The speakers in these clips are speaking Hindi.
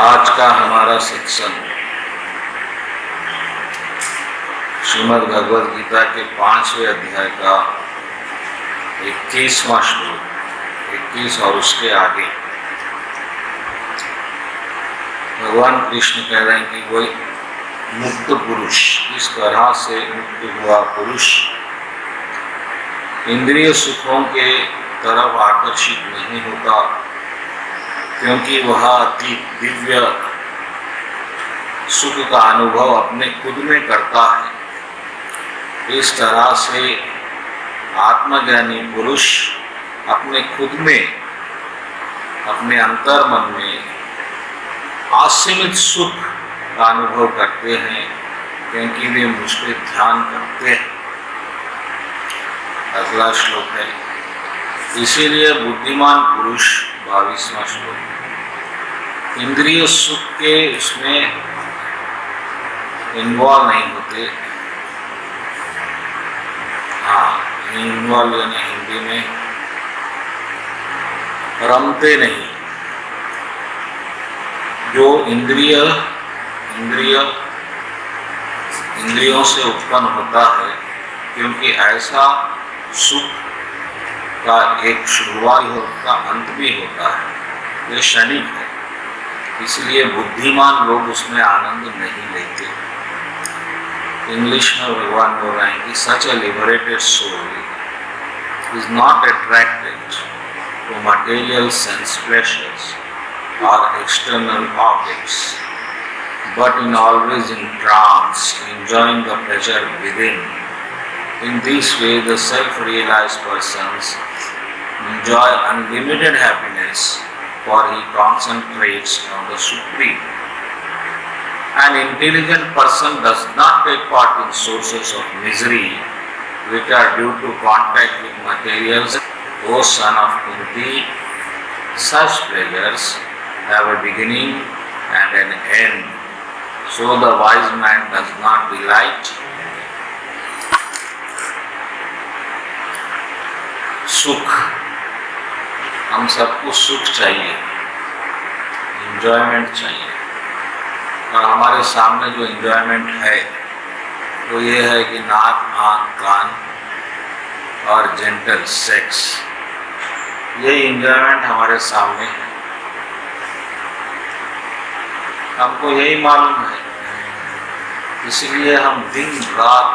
आज का हमारा सत्संग श्रीमद् भगवद गीता के 5वें अध्याय का 21वां श्लोक, 21 और उसके आगे भगवान कृष्ण कह रहे हैं कि कोई मुक्त पुरुष, इस तरह से मुक्त हुआ पुरुष इंद्रिय सुखों के तरफ आकर्षित नहीं होता, क्योंकि वह अति दिव्य सुख का अनुभव अपने खुद में करता है। इस तरह से आत्मज्ञानी पुरुष अपने खुद में, अपने अंतर मन में असीमित सुख का अनुभव करते हैं, क्योंकि वे मुझ पर ध्यान करते हैं। अगला श्लोक है, इसीलिए बुद्धिमान पुरुष 22वां श्लोक, इंद्रिय सुख के इसमें इन्वॉल्व नहीं होते। हाँ, इन्वॉल्व यानी हिंदी में रमते नहीं। जो इंद्रियों से उत्पन्न होता है, क्योंकि ऐसा सुख का एक शुरुआत होता, अंत भी होता है, ये क्षणिक है। इसलिए बुद्धिमान लोग उसमें आनंद नहीं लेते। इंग्लिश में भगवान बोल रहे हैं कि such a liberated soul is not attracted to material sense pleasures और external objects, but in always in trance, enjoying the pleasure within. In this way, the self-realized persons enjoy unlimited happiness, for he concentrates on the Supreme. An intelligent person does not take part in sources of misery which are due to contact with materials. O son of Kunti, such pleasures have a beginning and an end. So the wise man does not delight. सुख, हम सबको सुख चाहिए, एंजॉयमेंट चाहिए, और हमारे सामने जो एंजॉयमेंट है वो ये है कि नाक, आँख, कान और जेंटल सेक्स, ये एंजॉयमेंट हमारे सामने है। हमको यही मालूम है, इसलिए हम दिन रात,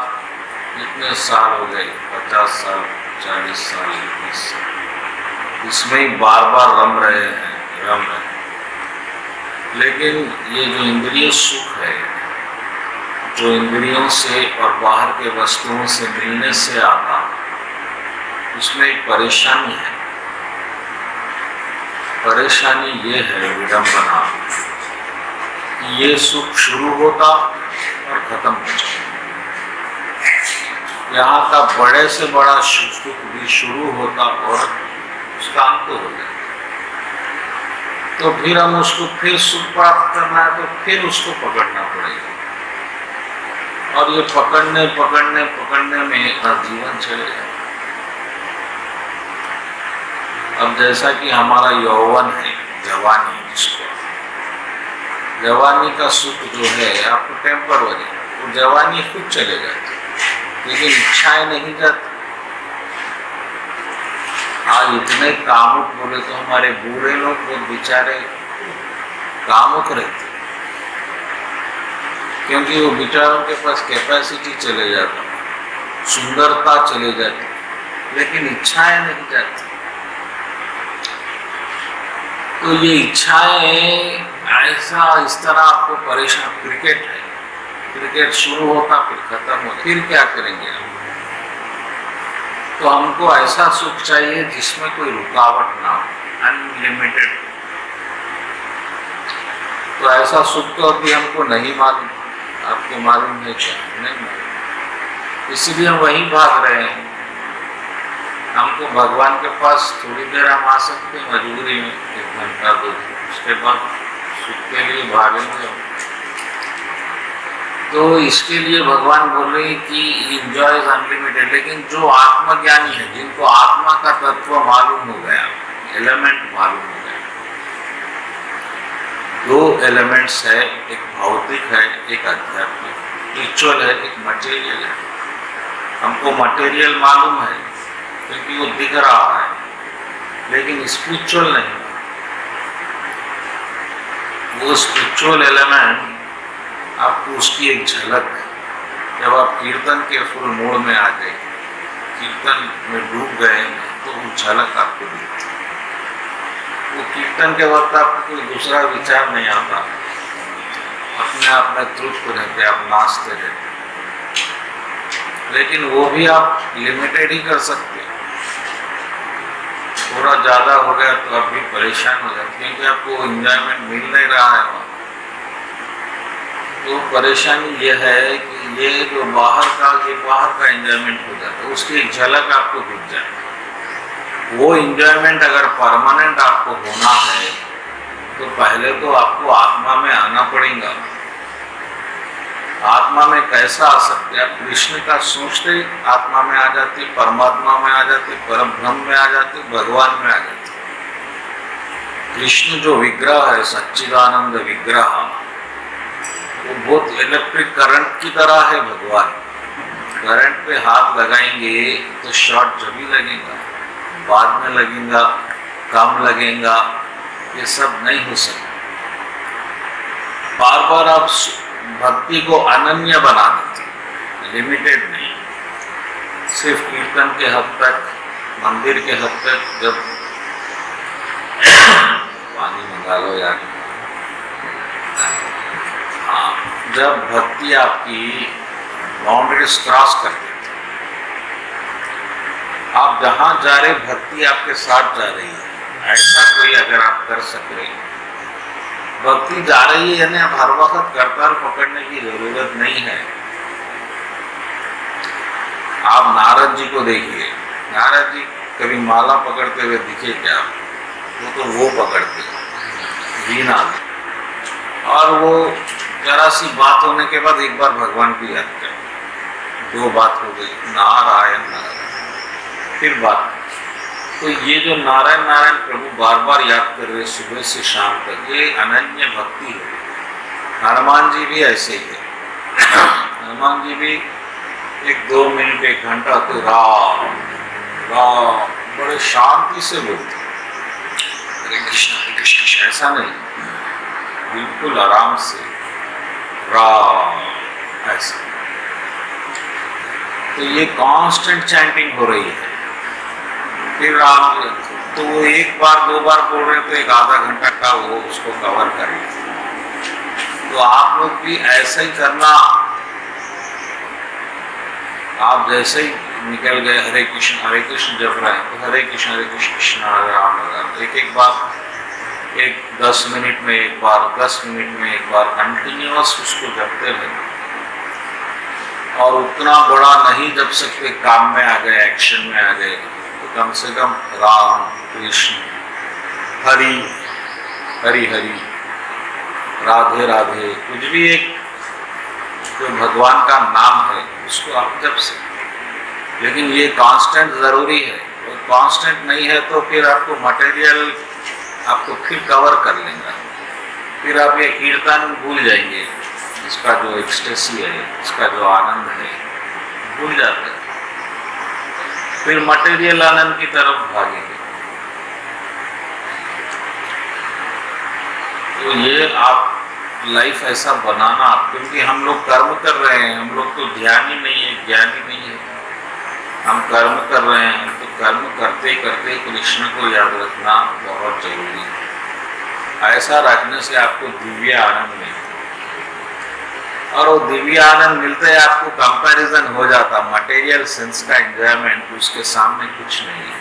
इतने साल हो गए, 50 साल, 40 साल, 20 साल, इसमें ही बार बार रम रहे हैं। लेकिन ये जो इंद्रिय सुख है, जो इंद्रियों से और बाहर के वस्तुओं से मिलने से आता, इसमें एक परेशानी है। परेशानी ये है, विडंबना, कि ये सुख शुरू होता और खत्म हो जाता। यहाँ का बड़े से बड़ा सुख भी शुरू होता और उसका अंत हो जाता। तो फिर हम उसको फिर सुख प्राप्त करना है, तो फिर उसको पकड़ना पड़ेगा, और ये पकड़ने में जीवन चले जाए। अब जैसा कि हमारा यौवन है, जवानी, जिसको जवानी का सुख जो है आपको टेम्पररी, वो जवानी खुद चले जाती, लेकिन इच्छाएं नहीं जाती। आज इतने कामुक बोले तो हमारे बूढ़े लोग बहुत बेचारे कामुक रहते, क्योंकि वो बेचारों के पास कैपेसिटी चले जाता, सुंदरता चले जाती, लेकिन इच्छाएं नहीं जाती। तो ये इच्छाएं ऐसा इस तरह आपको परेशान। क्रिकेट है, क्रिकेट शुरू होता फिर खत्म होता, फिर क्या करेंगे हम? तो हमको ऐसा सुख चाहिए जिसमें कोई रुकावट ना हो, अनलिमिटेड। तो ऐसा सुख तो अभी हमको नहीं मालूम, आपको मालूम है क्या? नहीं मालूम, इसीलिए हम वहीं भाग रहे हैं। हमको भगवान के पास थोड़ी देर हम आ सकते हैं मजबूरी में, 1 घंटा 2, उसके बाद सुख के लिए भागेंगे। तो इसके लिए भगवान बोल रहे हैं कि इंजॉय इज अनलिमिटेड। लेकिन जो आत्मज्ञानी है, जिनको आत्मा का तत्व मालूम हो गया, एलिमेंट मालूम हो गया, दो एलिमेंट्स है, एक भौतिक है, एक आध्यात्मिक, स्पिरिचुअल है, एक मटेरियल है। हमको मटेरियल मालूम है क्योंकि वो दिख रहा है, लेकिन स्पिरिचुअल नहीं। वो स्पिरिचुअल एलिमेंट आपको उसकी एक झलक, जब आप कीर्तन के फुल मूड में आ गए, कीर्तन में डूब गए, तो वो झलक आपको दिखती है। वो कीर्तन के वक्त आपको कोई दूसरा विचार नहीं आता, अपने आप में तृप्त रहते, आप नाचते रहते। लेकिन वो भी आप लिमिटेड ही कर सकते हैं। थोड़ा ज़्यादा हो गया तो आप भी परेशान हो जाते, क्योंकि आपको एंजॉयमेंट मिल नहीं रहा है वहाँ। तो परेशानी ये है कि ये जो बाहर का एंजॉयमेंट हो जाता है, उसकी एक झलक आपको दिख जाए। वो एंजॉयमेंट अगर परमानेंट आपको होना है तो पहले तो आपको आत्मा में आना पड़ेगा। आत्मा में कैसा आ सकते? आप कृष्ण का सोचते आत्मा में आ जाते, परमात्मा में आ जाते, परम ब्रह्म में आ जाते, भगवान में आ जाते। कृष्ण जो विग्रह है, सच्चिदानंद विग्रह, वो बहुत इलेक्ट्रिक करंट की तरह है। भगवान करंट पे हाथ लगाएंगे तो शॉर्ट जब भी लगेगा, बाद में लगेगा, कम लगेगा, ये सब नहीं हो सकता। बार बार आप भक्ति को अनन्य बना देते, लिमिटेड नहीं। सिर्फ कीर्तन के हद तक, मंदिर के हद तक। जब पानी मंगा लो यार। हाँ, जब भक्ति आपकी बाउंड्रीज क्रॉस कर देती, आप जहाँ जा रहे भक्ति आपके साथ जा रही है, ऐसा कोई अगर आप कर सक रहे, भक्ति जा रही है यानी आप हर वक्त करताल पकड़ने की जरूरत नहीं है। आप नारद जी को देखिए, नारद जी कभी माला पकड़ते हुए दिखे क्या? वो पकड़ते वीणा, और वो जरा सी बात होने के बाद एक बार भगवान की याद करते, दो बात हो गई, नारायण नारायण, फिर बात। तो ये जो नारायण नारायण प्रभु बार बार याद कर रहे सुबह से शाम तक, ये अनन्य भक्ति है। हनुमान जी भी ऐसे ही है। हनुमान जी भी 1-2 मिनट 1 घंटा तो राम राम बड़े शांति से बोलते, हरे कृष्ण ऐसा नहीं, बिल्कुल आराम से राम ऐसा। तो ये कांस्टेंट चैंटिंग हो रही है। फिर राम, तो वो 1 बार 2 बार बोल रहे तो 1 आधा घंटा का वो उसको कवर करें। तो आप लोग भी ऐसा ही करना। आप जैसे ही निकल गए हरे कृष्ण जप रहे हैं, तो हरे कृष्ण कृष्ण हरे राम लगा, एक बार 10 मिनट में एक बार, 10 मिनट में एक बार कंटिन्यूअस उसको जपते रहे। और उतना बड़ा नहीं जप सकते, काम में आ गए, एक्शन में आ गए, कम से कम राम कृष्ण हरि हरि हरि राधे राधे, कुछ भी एक जो भगवान का नाम है उसको आप जप सकते। लेकिन ये कांस्टेंट जरूरी है। और कांस्टेंट नहीं है तो फिर आपको मटेरियल आपको फिर कवर कर लेगा। फिर आप ये कीर्तन भूल जाएंगे, इसका जो एक्सटेसी है, इसका जो आनंद है, भूल जाते हैं। फिर मटेरियल आनंद की तरफ भागेंगे। तो ये आप लाइफ ऐसा बनाना, क्योंकि हम लोग कर्म कर रहे हैं, हम लोग तो ध्यान ही नहीं है, ज्ञान ही नहीं है, हम कर्म कर रहे हैं। तो कर्म करते करते कृष्ण को याद रखना बहुत जरूरी है। ऐसा रखने से आपको दिव्य आनंद मिलता, और वो दिव्य आनंद मिलते ही आपको कंपैरिजन हो जाता, मटेरियल सेंस का एंजॉयमेंट उसके सामने कुछ नहीं है।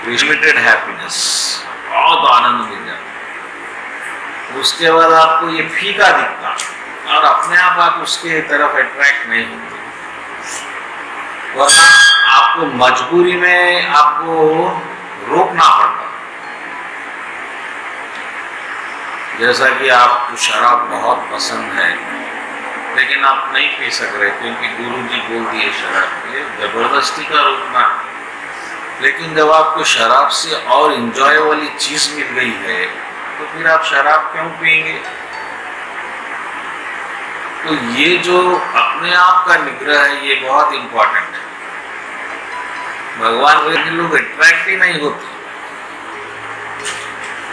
लिमिटेड हैप्पीनेस, बहुत आनंद मिल जाता। उसके बाद आपको ये फीका दिखता, और अपने आप उसके तरफ अट्रैक्ट नहीं होते। वरना आपको मजबूरी में आपको रोकना पड़ता। जैसा कि आपको शराब बहुत पसंद है, लेकिन आप नहीं पी सक रहे क्योंकि गुरुजी बोल दिए शराब, ये जबरदस्ती का रोकना। लेकिन जब आपको शराब से और इंजॉय वाली चीज मिल गई है, तो फिर आप शराब क्यों पिएंगे? तो ये जो अपने आप का निग्रह है ये बहुत इंपॉर्टेंट है। भगवान के लोग अट्रैक्ट ही नहीं होते।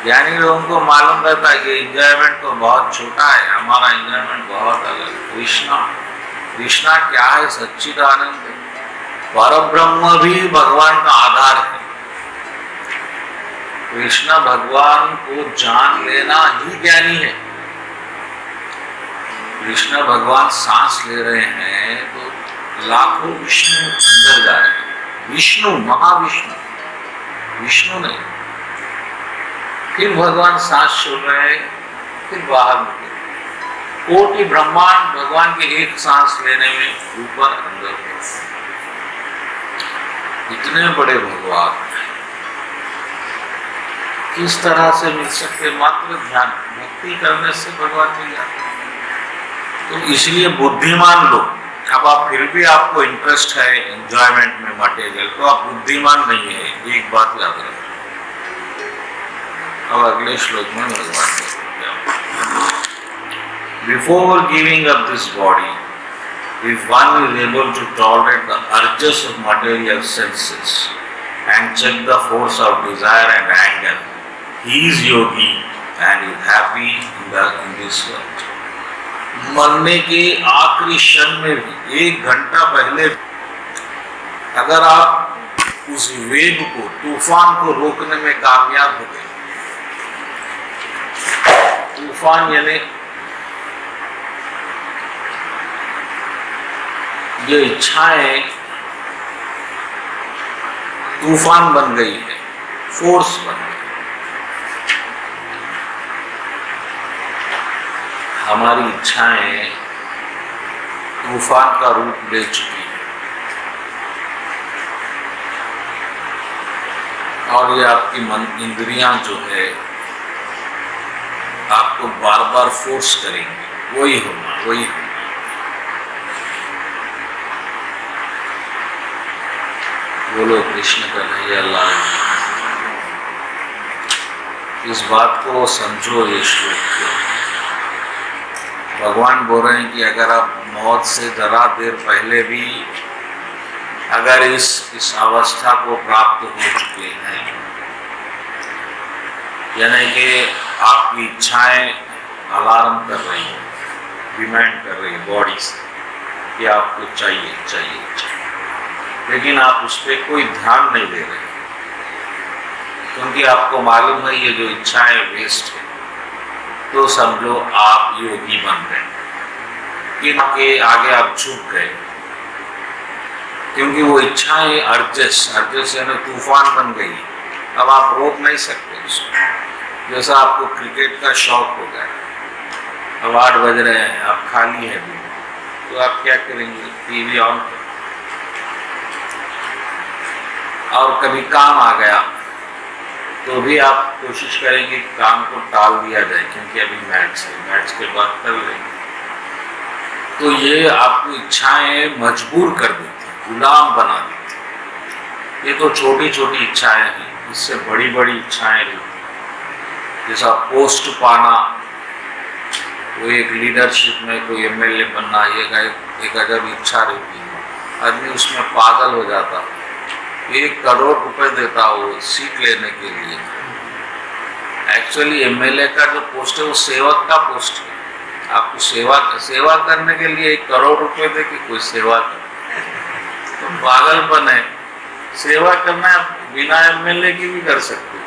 ज्ञानी लोगों को मालूम रहता है कि एंजॉयमेंट तो बहुत छोटा है, हमारा एंजॉयमेंट बहुत अलग। कृष्णा क्या है? सच्चिदानंद परब्रह्म भी भगवान का आधार है। कृष्ण भगवान को जान लेना ही ज्ञानी है। कृष्ण भगवान सांस ले रहे हैं तो लाखों विष्णु अंदर जा रहे हैं। विष्णु, महाविष्णु, विष्णु नहीं। फिर भगवान सांस छोड़ रहे हैं, फिर बाहर निकले। कोटि ब्रह्मांड भगवान के एक सांस लेने में ऊपर अंदर है। इतने बड़े भगवान किस तरह से मिल सकते? मात्र ध्यान भक्ति करने से भगवान मिल जाते। तो इसलिए बुद्धिमान लोग, अब आप फिर भी आपको इंटरेस्ट है एंजॉयमेंट में, मटेरियल, तो आप बुद्धिमान नहीं है। एक बात याद रखें। अब अगले श्लोक में भगवान before giving up this body, if one is able to tolerate the urges of material senses and check the force of desire and anger, he is yogi and is happy in this world. मरने के आखिरी क्षण में भी, एक घंटा पहले, अगर आप उस वेग को, तूफान को रोकने में कामयाब हो गए, तूफान यानी ये इच्छाएं तूफान बन गई है, फोर्स बन गई। हमारी इच्छाएं तूफान का रूप ले चुकी है और ये आपकी मन, इंद्रियां जो है आपको बार बार फोर्स करेंगे, वही होना, वही होना। बोलो कृष्ण कन्हैया लाल। इस बात को समझो। ये श्लोक को भगवान बोल रहे हैं कि अगर आप मौत से जरा देर पहले भी अगर इस अवस्था को प्राप्त हो चुके हैं, यानी कि आपकी इच्छाएं अलार्म कर रही हैं, डिमांड कर रही है बॉडी से कि आपको चाहिए चाहिए चाहिए, लेकिन आप उस पर कोई ध्यान नहीं दे रहे, क्योंकि आपको मालूम है ये जो इच्छाएं वेस्ट है, तो समझो आप योगी बन गए, इनके आगे आप झुक गए, क्योंकि वो इच्छाएं अर्जस यानी तूफान बन गई। अब आप रोक नहीं सकते उसको। जैसा आपको क्रिकेट का शौक हो गया, अब 8 बज रहे हैं, आप खाली हैं, तो आप क्या करेंगे? टीवी ऑन कर। और कभी काम आ गया तो भी आप कोशिश करेंगे काम को टाल दिया जाए, क्योंकि अभी मैच है, मैच के बाद कर लेंगे। तो ये आपको इच्छाएं मजबूर कर देती, गुलाम बना देती। ये तो छोटी छोटी इच्छाएं हैं, इससे बड़ी बड़ी इच्छाएं रहती, जैसा पोस्ट पाना, वो एक लीडरशिप में कोई एमएलए बनना, ये एक अजब इच्छा रहती है। आदमी उसमें पागल हो जाता, 1 करोड़ रुपए देता वो सीट लेने के लिए। एक्चुअली एमएलए का जो पोस्ट है वो सेवक का पोस्ट है। आपको सेवा करने के लिए 1 करोड़ रुपए दे के कोई सेवा कर, तो पागलपन है। सेवा करना बिना एमएलए की भी कर सकते हो।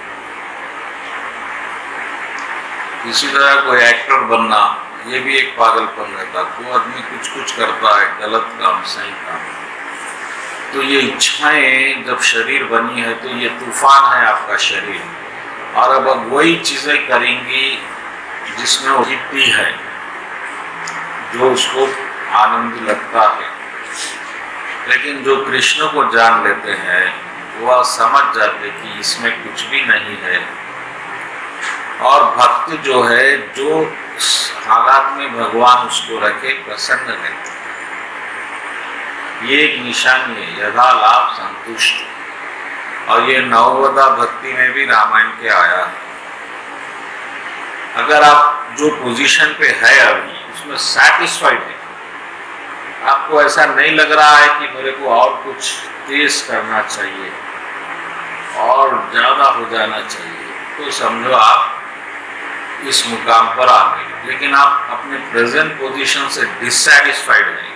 इसी तरह कोई एक्टर बनना, ये भी एक पागलपन रहता। वो आदमी कुछ करता है, गलत काम सही काम। तो ये इच्छाएं जब शरीर बनी है तो ये तूफान है आपका शरीर, और अब वही चीजें करेंगी जिसमें वो जीतती है, जो उसको आनंद लगता है। लेकिन जो कृष्ण को जान लेते हैं वह समझ जाते कि इसमें कुछ भी नहीं है, और भक्त जो है, जो हालात में भगवान उसको रखे, प्रसन्न रहते। ये एक निशानी है, यथा लाभ संतुष्ट। और ये नववदा भक्ति में भी रामायण के आया है। अगर आप जो पोजीशन पे है अभी उसमें सेटिस्फाइड है, आपको ऐसा नहीं लग रहा है कि मेरे को और कुछ तेज करना चाहिए और ज़्यादा हो जाना चाहिए, तो समझो आप इस मुकाम पर आ गए। लेकिन आप अपने प्रेजेंट पोजीशन से डिससेटिस्फाइड हैं,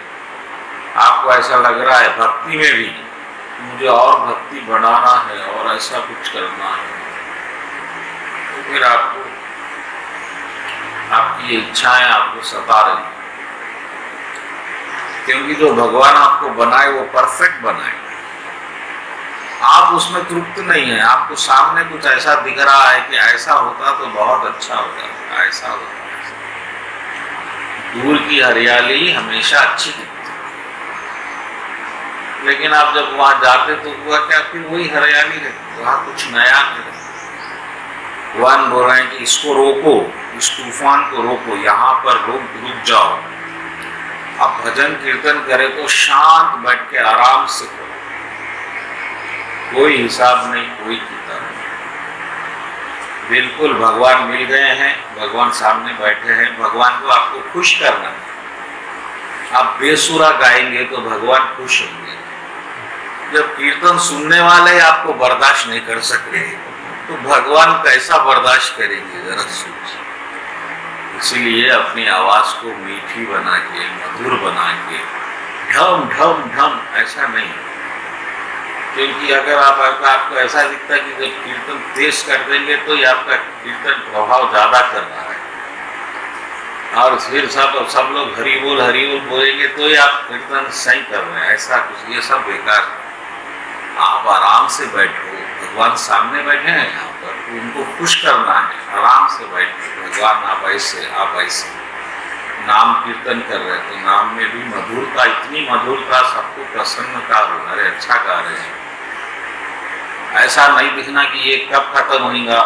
आपको ऐसा लग रहा है भक्ति में भी मुझे और भक्ति बढ़ाना है और ऐसा कुछ करना है, तो फिर आपको आपकी इच्छाएं आपको सता रही, क्योंकि जो भगवान आपको बनाए वो परफेक्ट बनाए, आप उसमें तृप्त नहीं है। आपको सामने कुछ ऐसा दिख रहा है कि ऐसा होता तो बहुत अच्छा होता, ऐसा होता। दूर की हरियाली हमेशा अच्छी दिखती, लेकिन आप जब वहां जाते तो हुआ क्या, फिर वही हरियाली रहती, वहां कुछ नया नहीं रहता। भगवान बोल रहे हैं कि इसको रोको, इस तूफान को रोको, यहाँ पर रुक जाओ। आप भजन कीर्तन करें तो शांत बैठ के आराम से करो, कोई हिसाब नहीं, कोई किताब नहीं। बिल्कुल भगवान मिल गए हैं, भगवान सामने बैठे हैं, भगवान को आपको खुश करना है। आप बेसुरा गाएंगे तो भगवान खुश होंगे। जब कीर्तन सुनने वाले आपको बर्दाश्त नहीं कर सकते तो भगवान कैसा बर्दाश्त करेंगे, जरा सोचिए। इसीलिए अपनी आवाज को मीठी बना के, मधुर बना के, ढम ढम ढम ऐसा नहीं, क्योंकि अगर आपको ऐसा दिखता है कि जब कीर्तन तेज कर देंगे तो ये आपका कीर्तन प्रभाव ज्यादा कर रहा है, और फिर सब लोग हरि बोल बोलेंगे तो ये आप कीर्तन सही कर रहे हैं, ऐसा कुछ, ये सब बेकार है। आप आराम से बैठो, भगवान सामने बैठे हैं यहाँ पर, तो उनको खुश करना है, आराम से बैठो। भगवान आप ऐसे नाम कीर्तन कर रहे हैं तो नाम में भी मधुरता, इतनी मधुरता, सबको प्रसन्नता हो, अरे अच्छा गा रहे हैं। ऐसा नहीं दिखना कि ये कब खत्म होगा,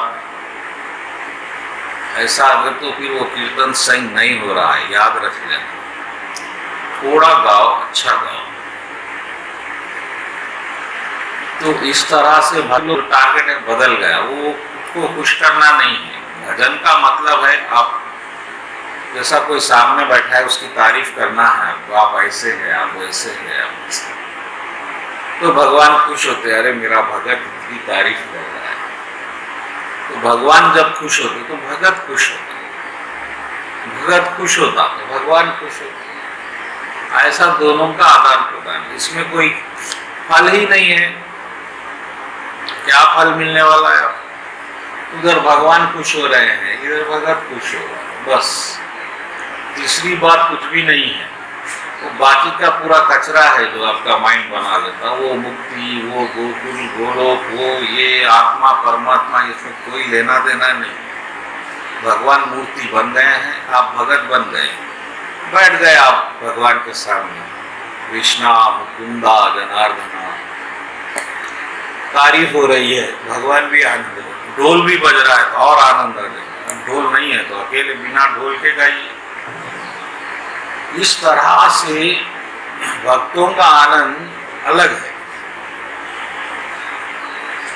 ऐसा अगर तो फिर वो कीर्तन सही नहीं हो रहा है, याद रख लेना। थोड़ा गाओ, अच्छा गाओ। तो इस तरह से टारगेट बदल गया, वो को खुश करना नहीं है। भजन का मतलब है आप जैसा कोई सामने बैठा है उसकी तारीफ करना है आपको, आप ऐसे हैं, आप वैसे हैं, आप वैसे, तो भगवान खुश होते हैं, अरे मेरा भगत की तारीफ कर रहा है। तो भगवान जब खुश होते तो भगत खुश होता, भगत खुश होता तो भगवान खुश होता। ऐसा दोनों का आदान प्रदान, इसमें कोई फल ही नहीं है। क्या फल मिलने वाला है? उधर भगवान खुश हो रहे हैं, इधर भगत खुश हो रहा है, बस। तीसरी बात कुछ भी नहीं है। तो बाकी का पूरा कचरा है जो आपका माइंड बना लेता, वो मुक्ति, वो गोकुल गोलोक, वो ये आत्मा परमात्मा, इसमें कोई लेना देना नहीं। भगवान मूर्ति बन गए हैं, आप भगत बन गए, बैठ गए आप भगवान के सामने, कृष्णा मुकुंदा जनार्दना, तारीफ हो रही है, भगवान भी आनंद, ढोल भी बज रहा है तो और आनंद आ जाएगा। ढोल नहीं है तो अकेले बिना ढोल के गाइए। इस तरह से भक्तों का आनंद अलग है।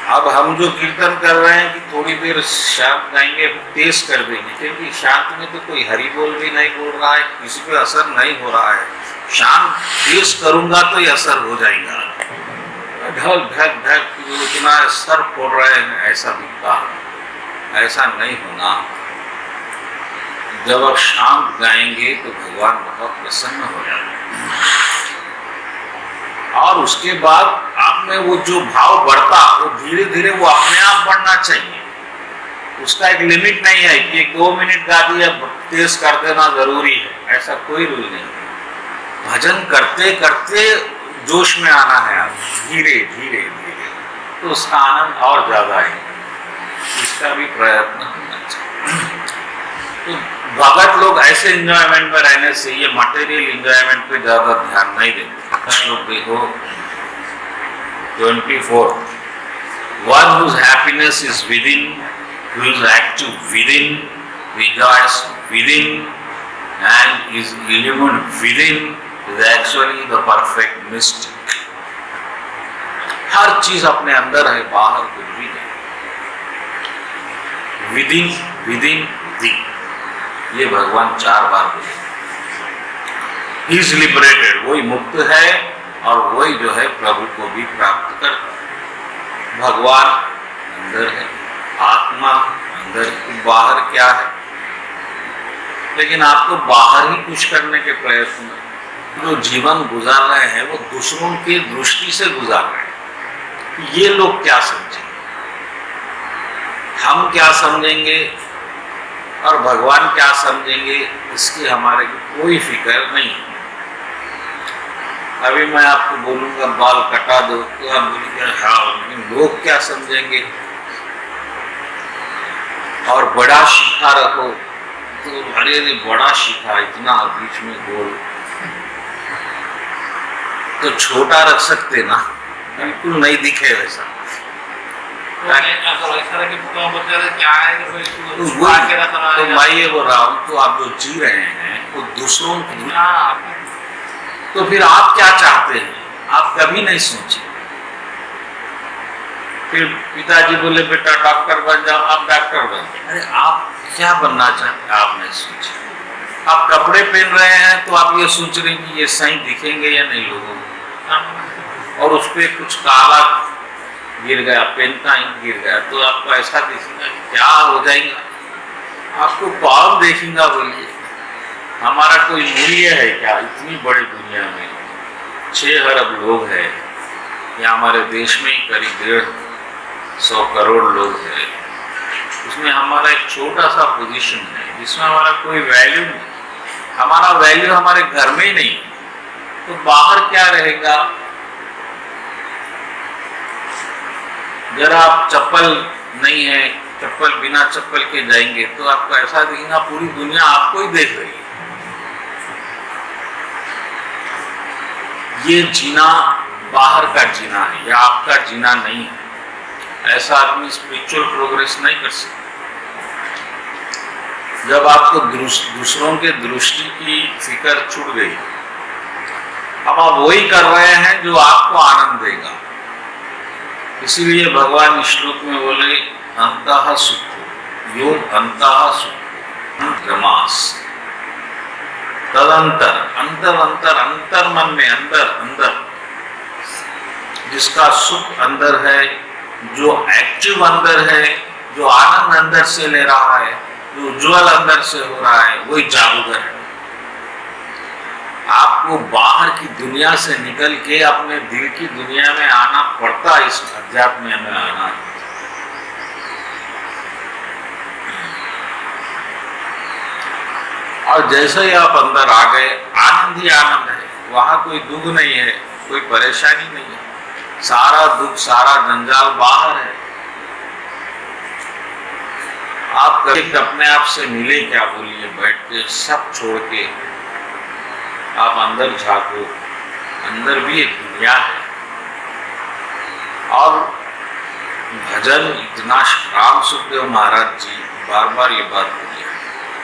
अब हम जो कीर्तन कर रहे हैं कि थोड़ी देर शांत गाएंगे, तेज कर देंगे, क्योंकि शांत में तो कोई हरि बोल भी नहीं बोल रहा है, किसी पे असर नहीं हो रहा है। शांत तेज करूंगा तो ये असर हो जाएगा, ढक ढक ढक इतना सर फोड़ रहे हैं, ऐसा दिखता है। ऐसा नहीं होना। जब आप शांत गाएंगे तो भगवान बहुत प्रसन्न हो जाते हैं, और उसके बाद आप में वो जो भाव बढ़ता, वो धीरे धीरे वो अपने आप बढ़ना चाहिए। उसका एक लिमिट नहीं है कि 2 मिनट गा दिया, तेज कर देना जरूरी है, ऐसा कोई रूल नहीं। भजन करते करते जोश में आना है, आप धीरे धीरे धीरे, तो उसका आनंद और ज्यादा है। इसका भी प्रयत्न करना चाहिए। तो भगत लोग ऐसे एंजॉयमेंट में रहने से, ये मटेरियल एंजॉयमेंट पे ज्यादा ध्यान नहीं देते। श्लोक देखो 24, one whose happiness is within, who is active within, rejoices within, and is illumined within, is actually the perfect mystic. हर चीज अपने अंदर है, बाहर कुछ भी नहीं। Within, within, within. ये भगवान 4 बार बोले। ही इज लिबरेटेड, वही मुक्त है और वही जो है प्रभु को भी प्राप्त करता है। भगवान अंदर है, आत्मा अंदर, बाहर क्या है? लेकिन आपको बाहर ही कुछ करने के प्रयत्न में जो जीवन गुजार रहे हैं वो दूसरों की दृष्टि से गुजार रहे हैं। ये लोग क्या समझेंगे, हम क्या समझेंगे और भगवान क्या समझेंगे, इसकी हमारे को कोई फिक्र नहीं। अभी मैं आपको बोलूंगा बाल कटा दो तो आप बोलेंगे हाँ, लेकिन लोग क्या समझेंगे। और बड़ा शिखा रखो तो अरे बड़ा शिखा इतना बीच में गोल, तो छोटा रख सकते ना, बिल्कुल नहीं दिखे वैसा। तो मैं ये बोल रहा हूँ, तो आप जो जी रहे हैं वो दूसरों की, तो फिर आप क्या चाहते हैं आप कभी नहीं सोचे। फिर पिताजी बोले बेटा डॉक्टर बन जाओ, आप डॉक्टर बन जाओ। अरे आप क्या बनना चाहते आप नहीं सोचे। आप कपड़े पहन रहे हैं तो आप ये सोच रहे हैं कि ये सही दिखेंगे या नहीं लोगों को, और उस पर कुछ काला गिर गया, पेंटा ही गिर गया तो आपको ऐसा दिखेगा, क्या हो जाएगा, आपको कौन देखेगा। बोलिए हमारा कोई मूल्य है क्या इतनी बड़ी दुनिया में? 6 अरब लोग हैं, या हमारे देश में ही करीब 150 करोड़ लोग हैं, उसमें हमारा एक छोटा सा पोजीशन है जिसमें हमारा कोई वैल्यू नहीं। हमारा वैल्यू हमारे घर में ही नहीं, तो बाहर क्या रहेगा। जरा आप चप्पल नहीं है, चप्पल बिना चप्पल के जाएंगे तो आपको ऐसा दिखेगा पूरी दुनिया आपको ही देख रही है। ये जीना बाहर का जीना है, या आपका जीना नहीं है। ऐसा आदमी स्पिरिचुअल प्रोग्रेस नहीं कर सकता। जब आपको दूसरों के दृष्टि की फिक्र छूट गई, अब आप वही कर रहे हैं जो आपको आनंद देगा। इसीलिए भगवान इस श्लोक में बोले अंतः सुख यो अंतः सुख रमास तदंतर, अंतर अंतर अंतर मन में अंदर अंदर जिसका सुख अंदर है, जो एक्टिव अंदर है, जो आनंद अंदर से ले रहा है, जो उज्जवल अंदर से हो रहा है, वही जादूगर है। आपको बाहर की दुनिया से निकल के अपने दिल की दुनिया में आना पड़ता, इस अध्यात्म में आना। और जैसे ही आप अंदर आ गए, आनंद ही आनंद है, वहां कोई दुख नहीं है, कोई परेशानी नहीं है, सारा दुख सारा जंजाल बाहर है। आप कभी अपने आप से मिले क्या? बोलिए बैठ के सब छोड़ के आप अंदर झांको, अंदर भी एक दुनिया है। और भजन इतना, राम सुखदेव महाराज जी बार बार ये बात बोली है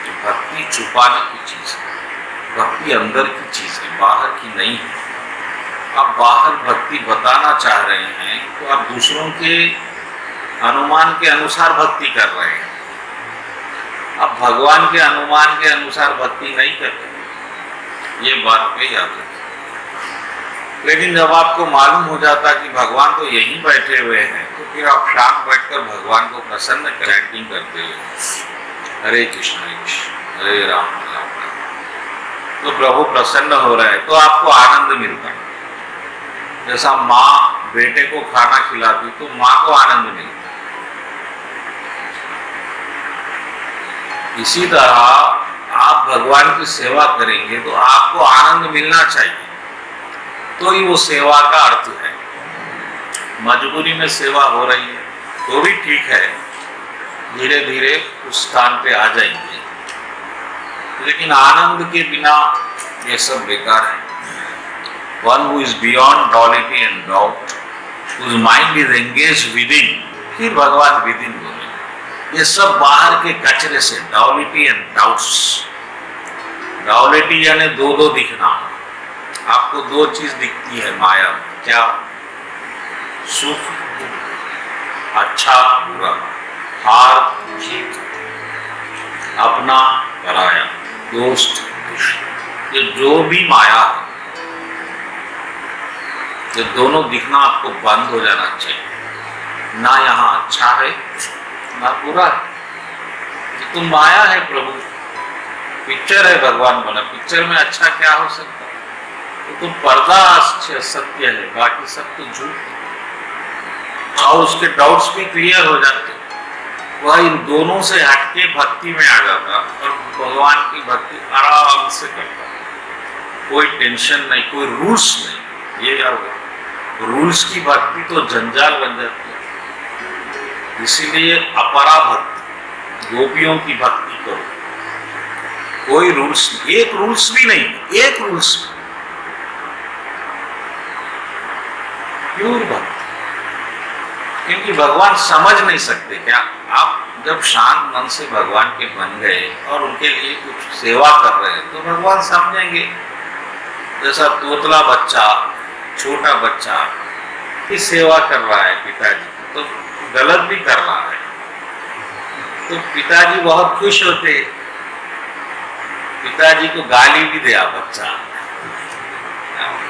कि भक्ति छुपाने की चीज है, भक्ति अंदर की चीज है, बाहर की नहीं है। आप बाहर भक्ति बताना चाह रहे हैं तो आप दूसरों के अनुमान के अनुसार भक्ति कर रहे हैं, आप भगवान के अनुमान के अनुसार भक्ति नहीं कर रहे। ये बात पे याद रखें। लेकिन जब आपको मालूम हो जाता कि भगवान तो यहीं बैठे हुए हैं, तो फिर आप शांत बैठकर भगवान को प्रसन्न चैंटिंग करते हुए हरे कृष्ण हरे राम राम, तो प्रभु प्रसन्न हो रहे हैं, तो आपको आनंद मिलता है। जैसा माँ बेटे को खाना खिलाती तो माँ को आनंद मिलता है, इसी तरह आप भगवान की सेवा करेंगे तो आपको आनंद मिलना चाहिए, तो ही वो सेवा का अर्थ है। मजबूरी में सेवा हो रही है तो भी ठीक है, धीरे धीरे उस स्थान पे आ जाएंगे, लेकिन आनंद के बिना ये सब बेकार है। One who is beyond duality and doubt, whose mind is engaged within, फिर भगवान within बोले। ये सब बाहर के कचरे से, डॉलिटी एंड डाउट्स। डॉलिटी यानी दो दो दिखना, आपको दो चीज दिखती है माया, क्या? सुख अच्छा बुरा, हार जीत, अपना पराया। दोस्त दुश्मन, ये जो भी माया है, ये दोनों दिखना आपको बंद हो जाना चाहिए। ना यहाँ अच्छा है ना बुरा है, ये तो माया है प्रभु। पिक्चर है भगवान बना, पिक्चर में अच्छा क्या हो सकता है? तो पर्दा सत्य है, बाकी सब तो झूठ है। और उसके डाउट्स भी क्लियर हो जाते, वह इन दोनों से हटके भक्ति में आ जाता और भगवान की भक्ति आराम से करता, कोई टेंशन नहीं, कोई रूल्स नहीं। ये क्या हुआ, रूल्स की भक्ति तो जंजाल बन जाती है। इसीलिए अपरा भक्ति, गोपियों की भक्ति करो, कोई रूल्स नहीं, एक रूल्स भी नहीं, एक रूल्स प्योर भक्ति। क्योंकि भगवान समझ नहीं सकते क्या, आप जब शांत मन से भगवान के बन गए और उनके लिए कुछ सेवा कर रहे हैं तो भगवान समझेंगे। जैसा तोतला बच्चा, छोटा बच्चा की सेवा कर रहा है पिताजी, तो गलत भी कर रहा है, तो पिताजी बहुत खुश होते, पिताजी को गाली भी दिया बच्चा।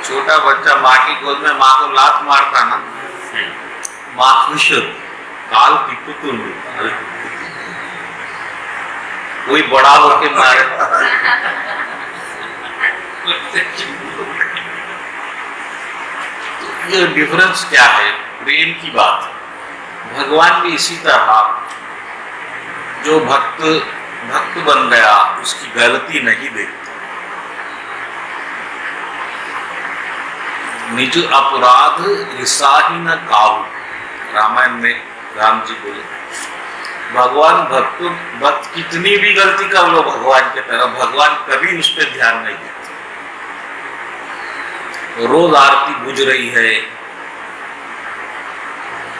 छोटा बच्चा माँ की गोद में माँ को लात मारता ना, माँ खुश होती, काल पिटू कोई बड़ा होके मारे। ये डिफरेंस क्या है, प्रेम की बात है। भगवान भी इसी तरह, जो भक्त बन गया उसकी गलती नहीं देखता, निज अपराध रिसाही न काहू। रामायण में राम जी बोले, भगवान भक्त कितनी भी गलती कर लो भगवान के तरफ, भगवान कभी उस पर ध्यान नहीं देते। रोज आरती बुझ रही है,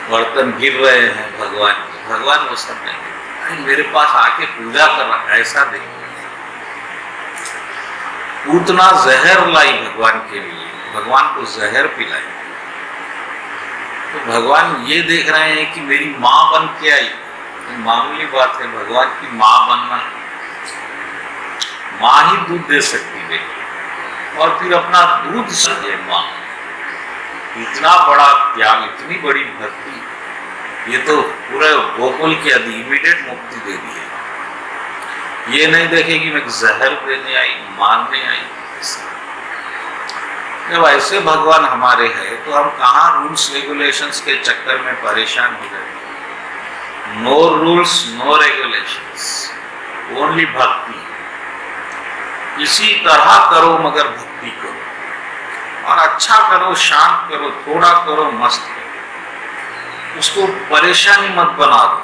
बर्तन गिर रहे हैं भगवान के, भगवान वो सब नहीं देते। अरे मेरे पास आके पूजा कर रहा, ऐसा नहीं। पूतना जहर लाई भगवान के लिए, भगवान को जहर पिलाई। तो भगवान ये देख रहे हैं कि मेरी माँ बन के आई, तो मामूली बात है, भगवान की माँ बनना, माँ ही दूध दे सकती है और फिर अपना दूध सजे माँ। इतना बड़ा त्याग, इतनी बड़ी भक्ति, ये तो पूरे गोकुल की इमीडिएट मुक्ति दे दी है। ये नहीं देखेगी मैं जहर देने आई, मारने आई। जब ऐसे भगवान हमारे हैं तो हम कहाँ रूल्स रेगुलेशंस के चक्कर में परेशान हो जाए। No rules no regulations, only bhakti. इसी तरह करो मगर भक्ति करो, और अच्छा करो, शांत करो, थोड़ा करो, मस्त करो, उसको परेशानी मत बना दो।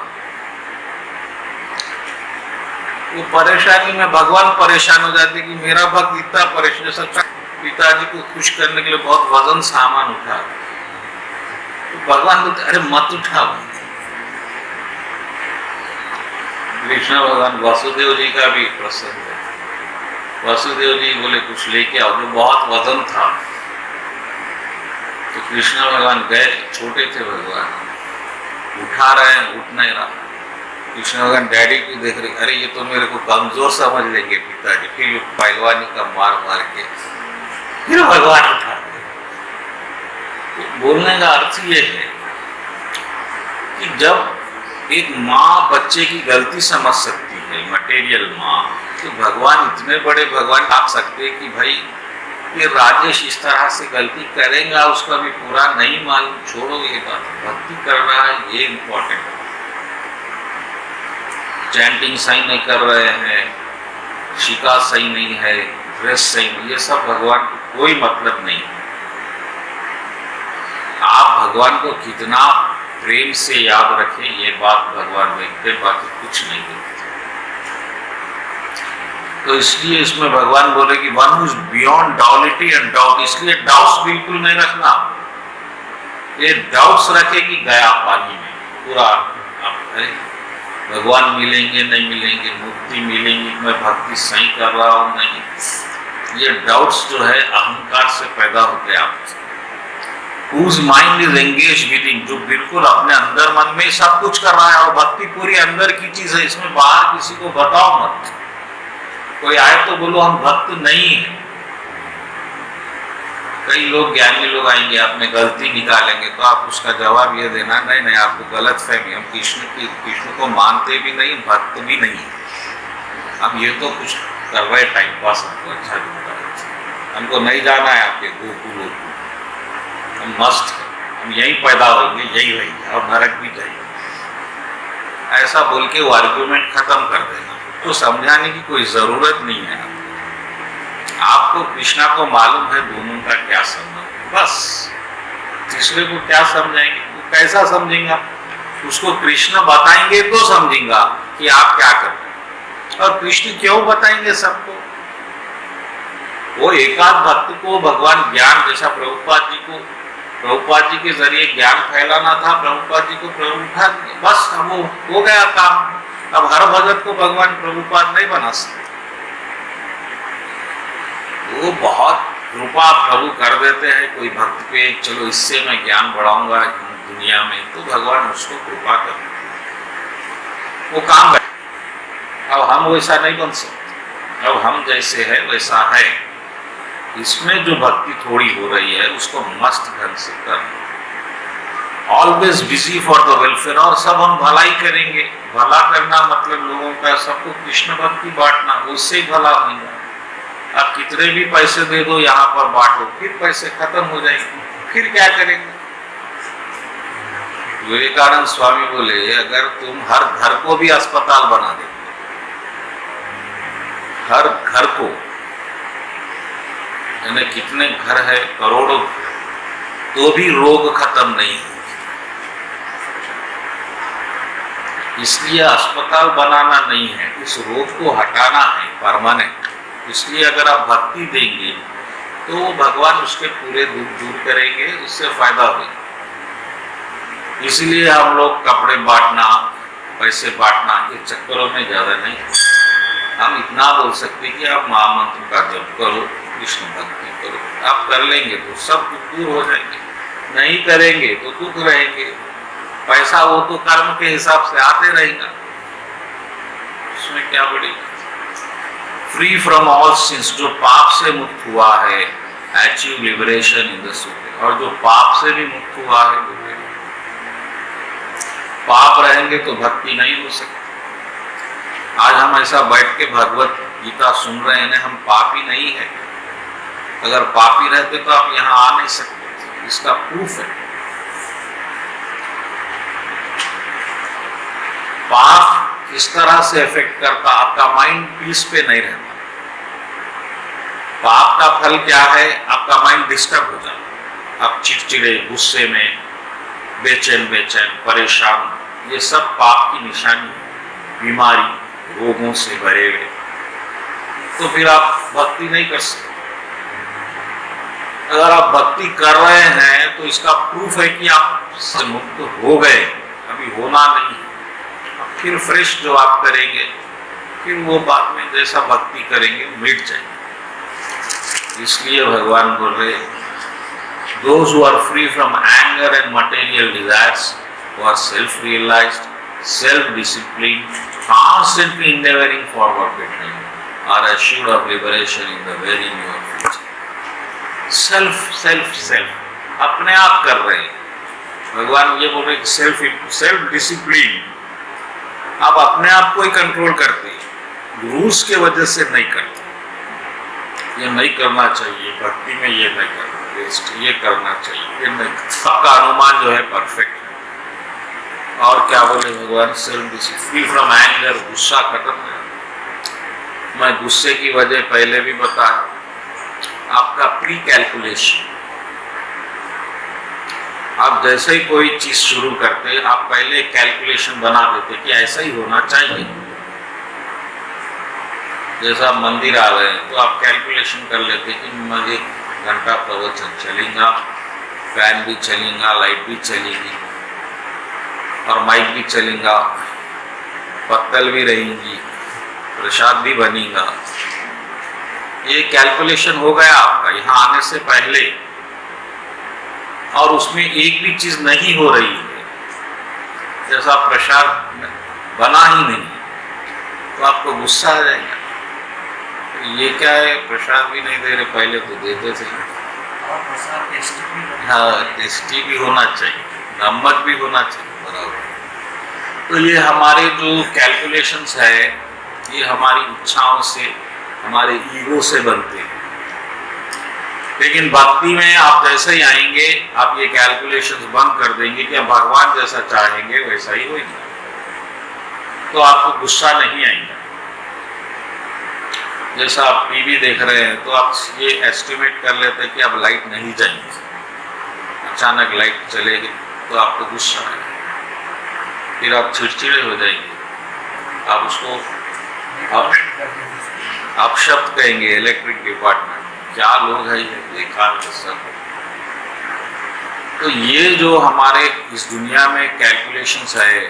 वो परेशानी में भगवान परेशान हो जाते कि मेरा भक्त इतना परेशान, जैसा पिताजी को खुश करने के लिए बहुत वजन सामान उठा, तो भगवान बोलते अरे मत उठा। कृष्ण भगवान वासुदेव जी का भी प्रसंग है। वासुदेव जी बोले कुछ लेके आओ, जो बहुत वजन था। तो कृष्ण भगवान गए, छोटे थे भगवान, उठा रहे हैं, उठ नहीं रहा। कृष्ण भगवान डैडी को देख रहे, अरे ये तो मेरे को कमजोर समझ लेंगे पिताजी, फिर पहलवानी का मार मार के फिर भगवान उठा। तो बोलने का अर्थ ये है कि जब एक माँ बच्चे की गलती समझ सकती है, मटेरियल माँ, तो भगवान इतने बड़े भगवान आ सकते कि भाई ये राजेश इस तरह से गलती करेगा, उसका भी पूरा नहीं मालूम, छोड़ो ये बात, भक्ति कर रहा है, ये इम्पोर्टेंट है। चैंटिंग सही नहीं कर रहे हैं, शिका सही नहीं है, ड्रेस सही नहीं, ये सब भगवान को कोई मतलब नहीं। आप भगवान को कितना प्रेम से याद रखें, ये बात भगवान देखते, बाकी कुछ नहीं देखते। तो इसलिए इसमें भगवान बोले कि one who is beyond duality and doubt, इसलिए डाउट्स बिल्कुल नहीं रखना। ये डाउट्स रखे कि गया पानी में पूरा, भगवान मिलेंगे नहीं मिलेंगे, मुक्ति मिलेंगी, मैं भक्ति सही कर रहा हूँ नहीं, ये डाउट्स जो है अहंकार से पैदा होते हैं। Whose mind is engaged within, जो बिल्कुल अपने अंदर मन में सब कुछ कर रहा है, और भक्ति पूरी अंदर की चीज है, इसमें बाहर किसी को बताओ मत। कोई आए तो बोलो हम भक्त नहीं है। कई लोग ज्ञानी लोग आएंगे, आप में गलती निकालेंगे तो आप उसका जवाब ये देना, नहीं नहीं आपको गलत फहमी, हम कृष्ण को मानते भी नहीं, भक्त भी नहीं, हम ये तो कुछ कर रहे टाइम पास, हमको अच्छा लगता है, हमको नहीं जाना है आपके गोकुल, हम मस्त हैं, हम यहीं पैदा होंगे, यही रहेंगे और नरक भी जाएंगे, ऐसा बोल के वो आर्ग्यूमेंट खत्म कर देना। तो समझाने की कोई जरूरत नहीं है। आपको कृष्णा को मालूम है दोनों का क्या संबंध है, बस तीसरे को क्या समझाएंगे, वो कैसा समझेगा, उसको कृष्ण बताएंगे तो समझेगा कि आप क्या कर रहे हैं। और कृष्ण क्यों बताएंगे सबको, वो एकाध भक्त को भगवान ज्ञान, जैसा प्रभुपाद जी के जरिए ज्ञान फैलाना था, प्रभुपाद जी को प्रभुपाद, बस अब वो हो गया काम। अब हर भगत को भगवान प्रभुपाद नहीं बना सकते, वो बहुत कृपा प्रभु कर देते हैं कोई भक्त पे, चलो इससे मैं ज्ञान बढ़ाऊंगा दुनिया में, तो भगवान उसको कृपा कर वो काम है। अब हम वैसा नहीं बन सकते, अब हम जैसे है वैसा है। इसमें जो भक्ति थोड़ी हो रही है उसको मस्त ढंग से करना, always busy for the welfare, और सब हम भलाई करेंगे। भला करना मतलब लोगों का, सबको कृष्ण भक्ति बांटना, उससे ही भला होगा। आप कितने भी पैसे दे दो यहाँ पर बांटो, फिर पैसे खत्म हो जाएंगे, फिर क्या करेंगे। विवेकानंद स्वामी बोले अगर तुम हर घर को भी अस्पताल बना दे, हर घर को, यानी कितने घर है करोड़ों, तो भी रोग खत्म नहीं। इसलिए अस्पताल बनाना नहीं है, उस रोग को हटाना है परमानेंट। इसलिए अगर आप भक्ति देंगे तो वो भगवान उसके पूरे दुख दूर करेंगे, उससे फायदा होगा। इसलिए हम लोग कपड़े बांटना, पैसे बांटना, ये चक्करों में ज्यादा नहीं। हम इतना बोल सकते कि आप महामंत्र का जप करो, कृष्ण भक्ति करो, आप कर लेंगे तो सब दुख दूर हो जाएंगे, नहीं करेंगे तो दुख रहेंगे। पैसा वो तो कर्म के हिसाब से आते रहेगा, उसमें क्या बड़ी। फ्री फ्रॉम ऑल सिंस, जो पाप से मुक्त हुआ है, achieve liberation in the soul, और जो पाप से भी मुक्त हुआ है, पाप रहेंगे तो भक्ति नहीं हो सकती। आज हम ऐसा बैठ के भगवत गीता सुन रहे हैं, हम पापी नहीं है। अगर पापी रहते तो आप यहाँ आ नहीं सकते, इसका प्रूफ है। पाप किस तरह से इफेक्ट करता, आपका माइंड पीस पे नहीं रहता। पाप का फल क्या है, आपका माइंड डिस्टर्ब हो जाता, आप चिड़चिड़े, गुस्से में, बेचैन परेशान, ये सब पाप की निशानी, बीमारी, रोगों से भरे हुए, तो फिर आप भक्ति नहीं कर सकते। अगर आप भक्ति कर रहे हैं तो इसका प्रूफ है कि आप मुक्त हो गए, अभी होना नहीं। फिर फ्रेश जो आप करेंगे, फिर वो बाद में जैसा भक्ति करेंगे मिट जाएंगे। इसलिए भगवान बोल रहे, those who are free from anger and material desires, who are self-realized, self-disciplined, constantly endeavoring forward between, are assured of liberation in the very near future. self, अपने आप कर रहे हैं। भगवान ये बोल रहे सेल्फ डिसिप्लिन, आप अपने आप को ही कंट्रोल करते हैं, रूल्स के वजह से नहीं करते। ये नहीं करना चाहिए भक्ति में, ये नहीं करना, ये करना चाहिए, ये नहीं। सबका अनुमान जो है परफेक्ट है। और क्या बोले भगवान, self discipline, free from anger, गुस्सा खत्म है। मैं गुस्से की वजह पहले भी बताया, आपका प्री कैलकुलेशन। आप जैसे ही कोई चीज शुरू करते, आप पहले कैलकुलेशन बना देते कि ऐसा ही होना चाहिए। जैसा आप मंदिर आ रहे हैं तो आप कैलकुलेशन कर लेते कि मैं 1 घंटा प्रवचन चलेगा, फैन भी चलेगा, लाइट भी चलेगी और माइक भी चलेगा, पत्तल भी रहेंगी, प्रसाद भी बनेगा। ये कैलकुलेशन हो गया आपका यहाँ आने से पहले, और उसमें एक भी चीज नहीं हो रही है, जैसा प्रसाद बना ही नहीं, तो आपको गुस्सा आ जाएगा। ये क्या है, प्रसाद भी नहीं दे रहे, पहले तो देते थे। और प्रसाद टेस्टी भी लगता है। हाँ, टेस्टी भी होना चाहिए, नमक भी होना चाहिए बराबर। तो ये हमारे जो कैलकुलेशंस है, ये हमारी इच्छाओं से, हमारे ईगो से बनते हैं। लेकिन भक्ति में आप जैसे ही आएंगे, आप ये कैलकुलेशंस बंद कर देंगे कि आप भगवान जैसा चाहेंगे वैसा ही होगा, तो आपको गुस्सा नहीं आएगा। जैसा आप टीवी देख रहे हैं, तो आप ये एस्टिमेट कर लेते हैं कि अब लाइट नहीं जाएगी, अचानक लाइट चलेगी तो आपको गुस्सा आएगा, फिर आप चिड़चिड़े हो जाएंगे, आप उसको आप शब्द कहेंगे, इलेक्ट्रिक डिपार्टमेंट क्या लोग हैं ये, देखा सब। तो ये जो हमारे इस दुनिया में कैलकुलेशंस है,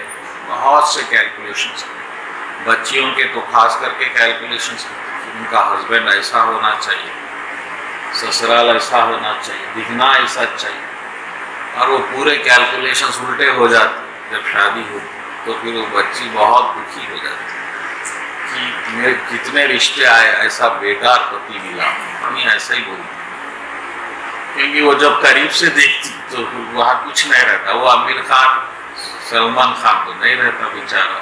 बहुत से कैलकुलेशंस है। बच्चियों के तो खास करके कैलकुलेशंस, उनका हस्बैंड ऐसा होना चाहिए, ससुराल ऐसा होना चाहिए, दिखना ऐसा चाहिए, और वो पूरे कैलकुलेशंस उल्टे हो जाते जब शादी हो, तो फिर वो बच्ची बहुत दुखी हो जाती कि मेरे कितने रिश्ते आए, ऐसा बेकार पति मिला। मम्मी ऐसा ही बोलती, क्योंकि वो जब करीब से देखती तो वहाँ कुछ नहीं रहता। वो आमिर खान, सलमान खान तो नहीं रहता बेचारा।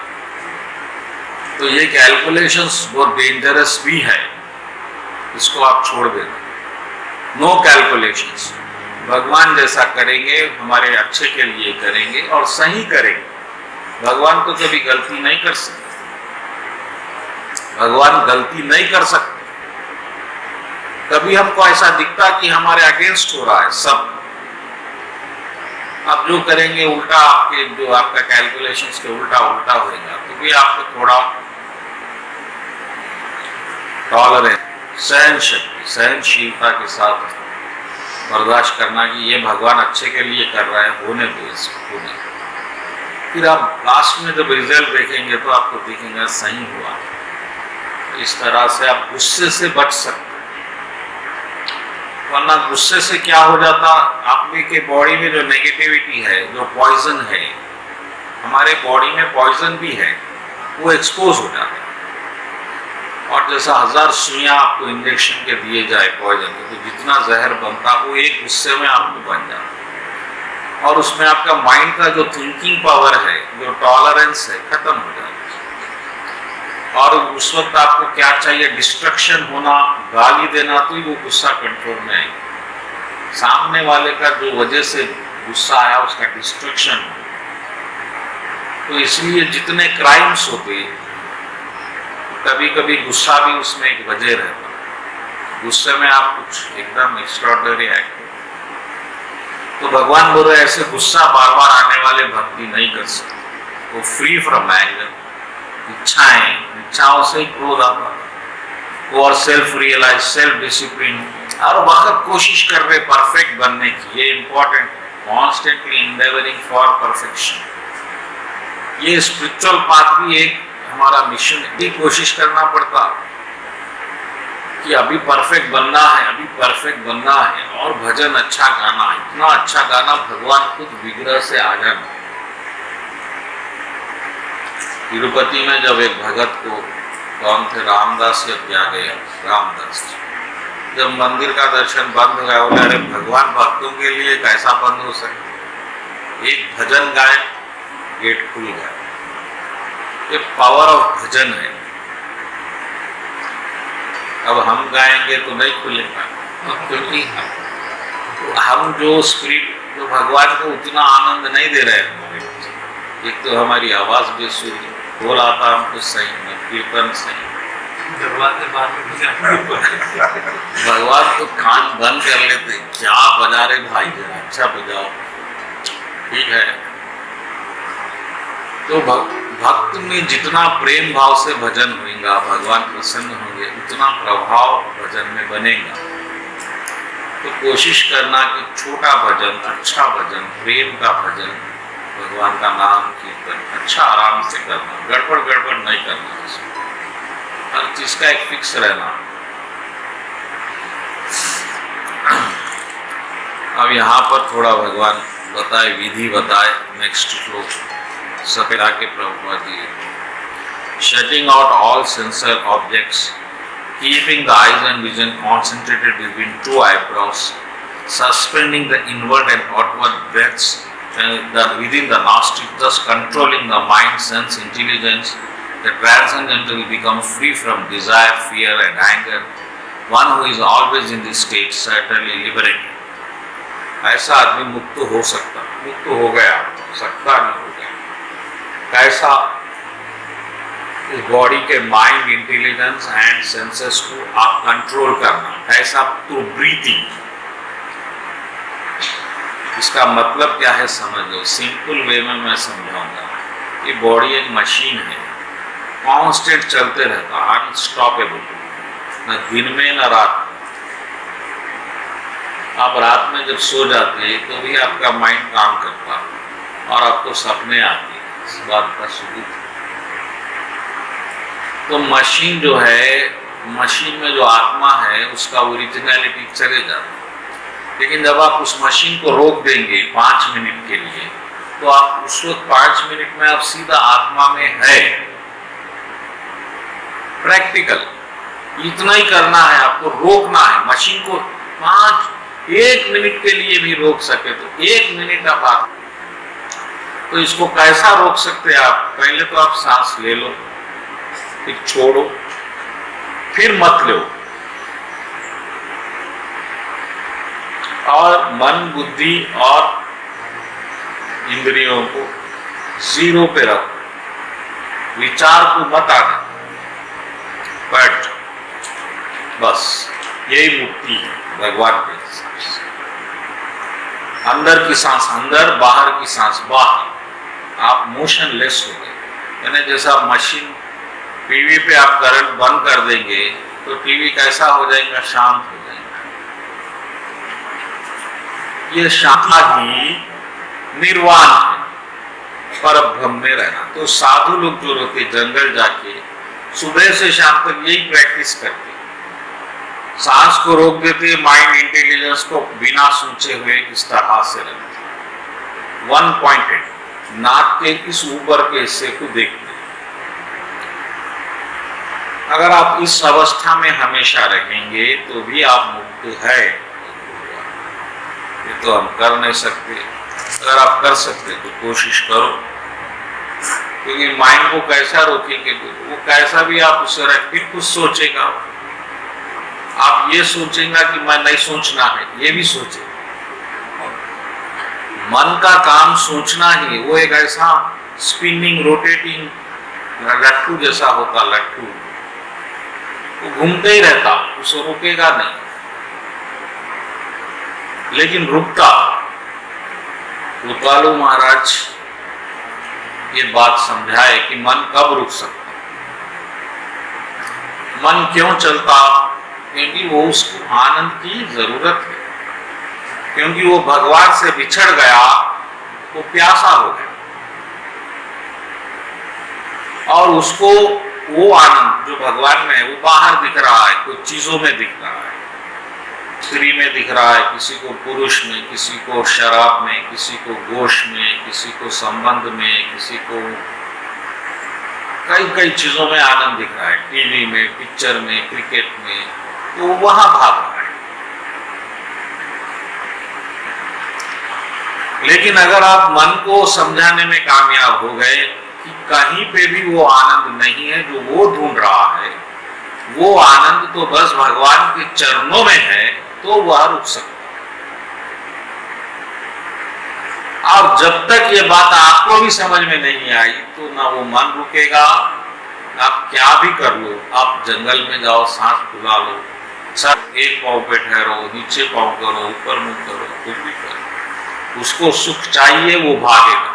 तो ये कैलकुलेशंस बहुत डेंजरस भी है, इसको आप छोड़ देना। नो कैलकुलेशंस, भगवान जैसा करेंगे, हमारे अच्छे के लिए करेंगे और सही करेंगे। भगवान तो कभी गलती नहीं कर सकते, भगवान गलती नहीं कर सकते। कभी हमको ऐसा दिखता कि हमारे अगेंस्ट हो रहा है सब, आप जो करेंगे उल्टा, आपके जो आपका कैलकुलेशंस के उल्टा उल्टा होगा, तो भी आपको थोड़ा टॉलरेंस, सहन शक्ति, सहनशीलता के साथ बर्दाश्त करना कि ये भगवान अच्छे के लिए कर रहा है, होने दो इसको, होने। फिर आप लास्ट में जब रिजल्ट देखेंगे तो आपको दिखेगा सही हुआ। इस तरह से आप गुस्से से बच सकते, वरना गुस्से से क्या हो जाता, आपके के बॉडी में जो नेगेटिविटी है, जो पॉइजन है, हमारे बॉडी में पॉइजन भी है, वो एक्सपोज हो जाता है। और जैसा 1000 सुइयां आपको इंजेक्शन के दिए जाए पॉइजन के, तो जितना जहर बनता वो एक गुस्से में आपको बन जाता, और उसमें आपका माइंड का जो थिंकिंग पावर है, जो टॉलरेंस है, खत्म हो जाता है। और उस वक्त आपको क्या चाहिए, डिस्ट्रक्शन होना, गाली देना, तो ही वो गुस्सा कंट्रोल में आएगा। सामने वाले का जो वजह से गुस्सा आया, उसका डिस्ट्रक्शन हो। तो इसलिए जितने क्राइम्स होते, कभी कभी गुस्सा भी उसमें एक वजह रहता है। गुस्से में आप कुछ एकदम एक्स्ट्राऑर्डिनरी एक्ट, तो भगवान बोल रहे ऐसे गुस्सा बार बार आने वाले भक्ति नहीं कर सकते। वो फ्री फ्रॉम एंगर, इच्छाओं से क्रोध आता है, और सेल्फ रियलाइज, सेल्फ डिसिप्लिन, और वक्त कोशिश कर रहे परफेक्ट बनने की। ये important, constantly endeavouring for perfection. ये स्पिरिचुअल पाथ भी एक हमारा मिशन है, भी कोशिश करना पड़ता कि अभी परफेक्ट बनना है, अभी परफेक्ट बनना है, और भजन अच्छा गाना है, इतना अच्छा गाना भगवान खुद विग्रह से आ जाना। तिरुपति में जब एक भगत को, कौन थे, रामदास या क्या गया, रामदास, जब मंदिर का दर्शन बंद हो गया, बोले अरे भगवान भक्तों के लिए कैसा बंद हो सकता, एक भजन गाए गेट खुल गया। ये पावर ऑफ भजन है। अब हम गाएंगे तो नहीं खुलेगा, क्योंकि हम जो स्पिरिट, जो भगवान को उतना आनंद नहीं दे रहे हैं। एक तो हमारी आवाज बेसुरी, बोल आता हमको सही नहीं, कीर्तन सही, भगवान तो कान बंद कर लेते, क्या बजा रहे भाई, अच्छा बजाओ, ठीक है। तो भक्त में जितना प्रेम भाव से भजन होगा, भगवान प्रसन्न होंगे, उतना प्रभाव भजन में बनेगा। तो कोशिश करना कि छोटा भजन, अच्छा भजन, प्रेम का भजन, भगवान का नाम कीर्तन अच्छा आराम से करना, गड़बड़ गड़बड़ नहीं करना, उसमें हर चीज का एक फिक्स रहना। अब यहाँ पर थोड़ा भगवान बताए, विधि बताए, नेक्स्ट श्लोक सपेरा के Prabhupada ji, shutting out all sense objects keeping the eyes and vision concentrated between two eyebrows, suspending the inward and outward breaths within the nostrils, thus controlling the mind, sense, intelligence. The transcendental will become free from desire, fear and anger. One who is always in this state certainly liberated. ऐसा आदमी मुक्त हो सकता, मुक्त हो गया, सकता नहीं हो गया। कैसा? इस बॉडी के माइंड, इंटेलिजेंस एंड सेंसेस को आप कंट्रोल करना। कैसा? Through breathing. इसका मतलब क्या है समझ लो, सिंपल वे में मैं समझाऊंगा। ये बॉडी एक मशीन है, कॉन्स्टेंट चलते रहता, अनस्टॉपेबल, न दिन में न रात में। आप रात में जब सो जाते हैं तो भी आपका माइंड काम करता और आपको सपने आते हैं, इस बात का सबूत है। तो मशीन जो है, मशीन में जो आत्मा है उसका ओरिजिनलिटी चले जाता है। लेकिन जब आप उस मशीन को रोक देंगे 5 मिनट के लिए, तो आप उस वक्त 5 मिनट में आप सीधा आत्मा में है। प्रैक्टिकल इतना ही करना है, आपको रोकना है मशीन को। 1 मिनट के लिए भी रोक सके तो 1 मिनट आप तो इसको कैसा रोक सकते हैं आप? पहले तो आप सांस ले लो, फिर छोड़ो, फिर मत लो, और मन, बुद्धि और इंद्रियों को 0 पे रखो, विचार को मत आने। बट बस यही मुक्ति है भगवान के हिसाब से। अंदर की सांस अंदर, बाहर की सांस बाहर, आप मोशनलेस हो गए। यानी जैसा मशीन टीवी पे आप करंट बंद कर देंगे तो टीवी कैसा हो जाएगा? शांत हो जाएगा। ये शांति ही निर्वाण है, पर ब्रह्म में रहना। तो साधु लोग जो रहते जंगल जाके सुबह से शाम तक यही प्रैक्टिस करते, सांस को रोक देते, माइंड इंटेलिजेंस को बिना सोचे हुए इस तरह से रखते, 1 पॉइंटेड, नाक के इस ऊपर के हिस्से को देखते। अगर आप इस अवस्था में हमेशा रहेंगे तो भी आप मुक्त है। ये तो हम कर नहीं सकते। अगर आप कर सकते तो कोशिश करो, क्योंकि माइंड को कैसा रोकेंगे? वो कैसा भी आप उससे रख, फिर कुछ सोचेगा। आप ये सोचेगा कि मैं नहीं सोचना है, ये भी सोचे। मन का काम सोचना ही, वो एक ऐसा स्पिनिंग, रोटेटिंग लट्टू जैसा होता, लट्टू वो घूमते ही रहता, उसे रुकेगा नहीं, लेकिन रुकता। कृपालु महाराज ये बात समझाए कि मन कब रुक सकता, मन क्यों चलता? क्योंकि वो उसको आनंद की जरूरत है, क्योंकि वो भगवान से बिछड़ गया, वो प्यासा हो गया, और उसको वो आनंद जो भगवान में है वो बाहर दिख रहा है, कुछ चीजों में दिख रहा है। स्त्री में दिख रहा है, किसी को पुरुष में, किसी को शराब में, किसी को गोश्त में, किसी को संबंध में, किसी को कई कई चीजों में आनंद दिख रहा है। टीवी में, पिक्चर में, क्रिकेट में, तो वहां भाग रहा है। लेकिन अगर आप मन को समझाने में कामयाब हो गए कि कहीं पे भी वो आनंद नहीं है जो वो ढूंढ रहा है, वो आनंद तो बस भगवान के चरणों में है, तो वह रुक सकता है। और जब तक ये बात आपको भी समझ में नहीं आई तो ना वो मन रुकेगा, आप क्या भी कर लो। आप जंगल में जाओ, सांस फुला लो, सब एक पांव पे ठहरो, नीचे पांव करो, ऊपर मुंह करो, कुछ भी करो, उसको सुख चाहिए, वो भागेगा।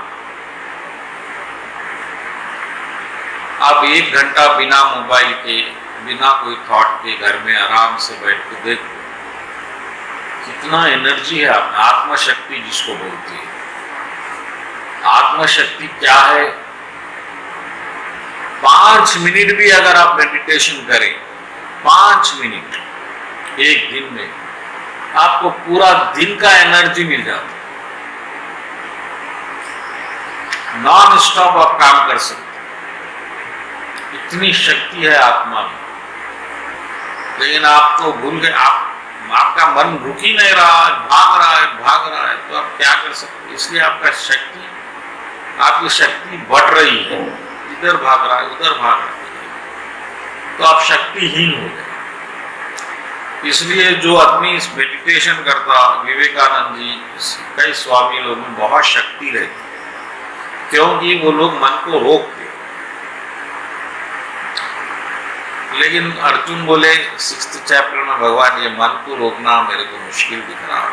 आप 1 घंटा बिना मोबाइल के, बिना कोई थॉट के घर में आराम से बैठ के देखो, कितना एनर्जी है आप। आत्मशक्ति जिसको बोलती है, आत्मशक्ति क्या है? 5 मिनट भी अगर आप मेडिटेशन करें, 5 मिनट एक दिन में, आपको पूरा दिन का एनर्जी मिल जाता है। नॉन स्टॉप आप काम कर सकते, इतनी शक्ति है आत्मा में। लेकिन आप तो भूल गए, आपका मन रुक ही नहीं रहा, भाग रहा है, तो आप क्या कर सकते? इसलिए आपकी शक्ति बढ़ रही है, इधर भाग रहा है, उधर भाग रहा है, तो आप शक्तिहीन हो गए। इसलिए जो आदमी इस मेडिटेशन करता, विवेकानंद जी, कई स्वामी लोग में बहुत शक्ति रहती, क्योंकि वो लोग मन को रोकते। लेकिन अर्जुन बोले 6th चैप्टर में, भगवान ये मन को रोकना मेरे को मुश्किल दिख रहा है।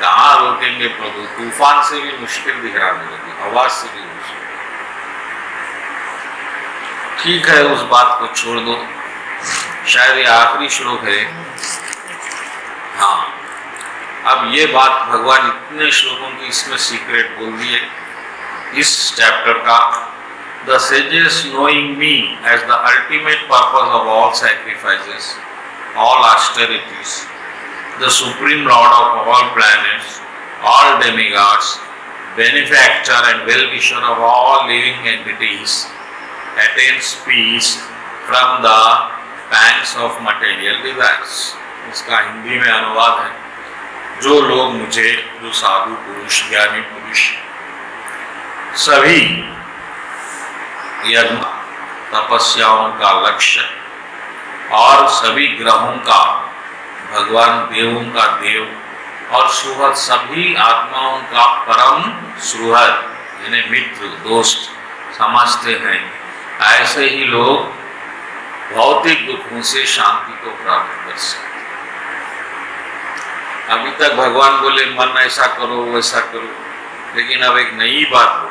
कहाँ रोकेंगे प्रभु? तूफान से भी मुश्किल दिख रहा मेरे को, आवाज से भी मुश्किल। ठीक है, उस बात को छोड़ दो, शायद ये आखिरी श्लोक है। हाँ, अब ये बात भगवान इतने श्लोकों की इसमें सीक्रेट बोल दिए इस चैप्टर का। The sages knowing me as the ultimate purpose of all sacrifices, all austerities, the supreme lord of all planets, all demigods, benefactor and well-wisher of all living entities, attains peace from the pangs of material desires. इसका हिंदी में अनुवाद है, जो लोग मुझे, जो साधु पुरुष, ज्ञानी पुरुष, सभी यज्ञ तपस्याओं का लक्ष्य और सभी ग्रहों का भगवान, देवों का देव और सुहृद, सभी आत्माओं का परम सुहृद यानी मित्र, दोस्त समझते हैं, ऐसे ही लोग भौतिक दुखों से शांति को प्राप्त कर सकते। अभी तक भगवान बोले मन ऐसा करो, वैसा करो, लेकिन अब एक नई बात हो,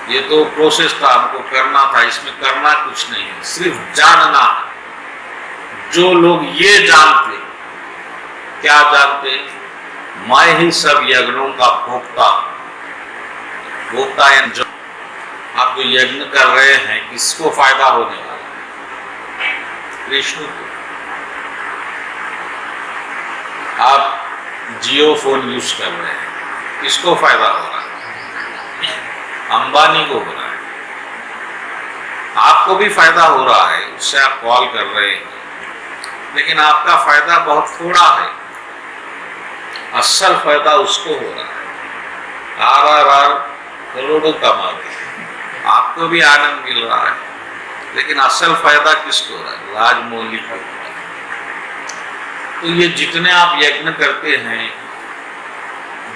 ये तो प्रोसेस था, हमको करना था, इसमें करना कुछ नहीं है, सिर्फ जानना। जो लोग ये जानते, क्या जानते? मैं ही सब यज्ञों का भोक्ता यानी जो आप जो यज्ञ कर रहे हैं, किसको फायदा होने वाला है? कृष्ण को। आप जियो फोन यूज कर रहे हैं, किसको फायदा हो रहा है? अंबानी को हो रहा है। आपको भी फायदा हो रहा है, उससे आप कॉल कर रहे हैं, लेकिन आपका फायदा बहुत थोड़ा है, असल फायदा उसको हो रहा है। RRR करोड़ों कमा रहे हैं, आपको भी आनंद मिल रहा है, लेकिन असल फायदा किसको हो रहा है? राजमौली को हो रहा है। तो ये जितने आप यज्ञ करते हैं,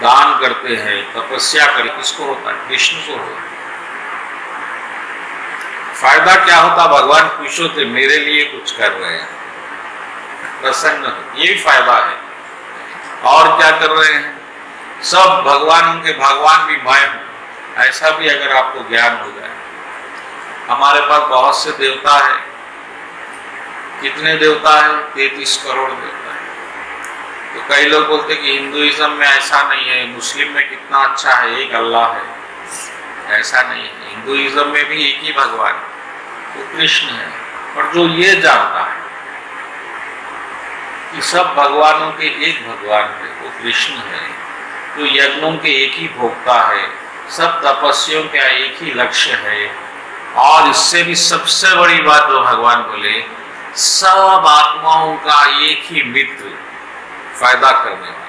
दान करते हैं, तपस्या करते, किसको होता है? कृष्ण को होता है। फायदा क्या होता? भगवान खुश होते, मेरे लिए कुछ कर रहे हैं, प्रसन्न हो, ये भी फायदा है। और क्या कर रहे हैं? सब भगवान के भगवान भी मैं हूं, ऐसा भी अगर आपको ज्ञान हो जाए। हमारे पास बहुत से देवता है, कितने देवता है? 33 करोड़ देवता है। तो कई लोग बोलते कि हिंदुइज्म में ऐसा नहीं है, मुस्लिम में कितना अच्छा है, एक अल्लाह है। ऐसा नहीं है, हिंदुइज्म में भी एक ही भगवान है, वो कृष्ण है। और जो ये जानता है कि सब भगवानों के एक भगवान है, वो कृष्ण है, तो यज्ञों के एक ही भोक्ता है, सब तपस्याओं का एक ही लक्ष्य है, और इससे भी सबसे बड़ी बात जो भगवान बोले, सब आत्माओं का एक ही मित्र, फायदा करने वाला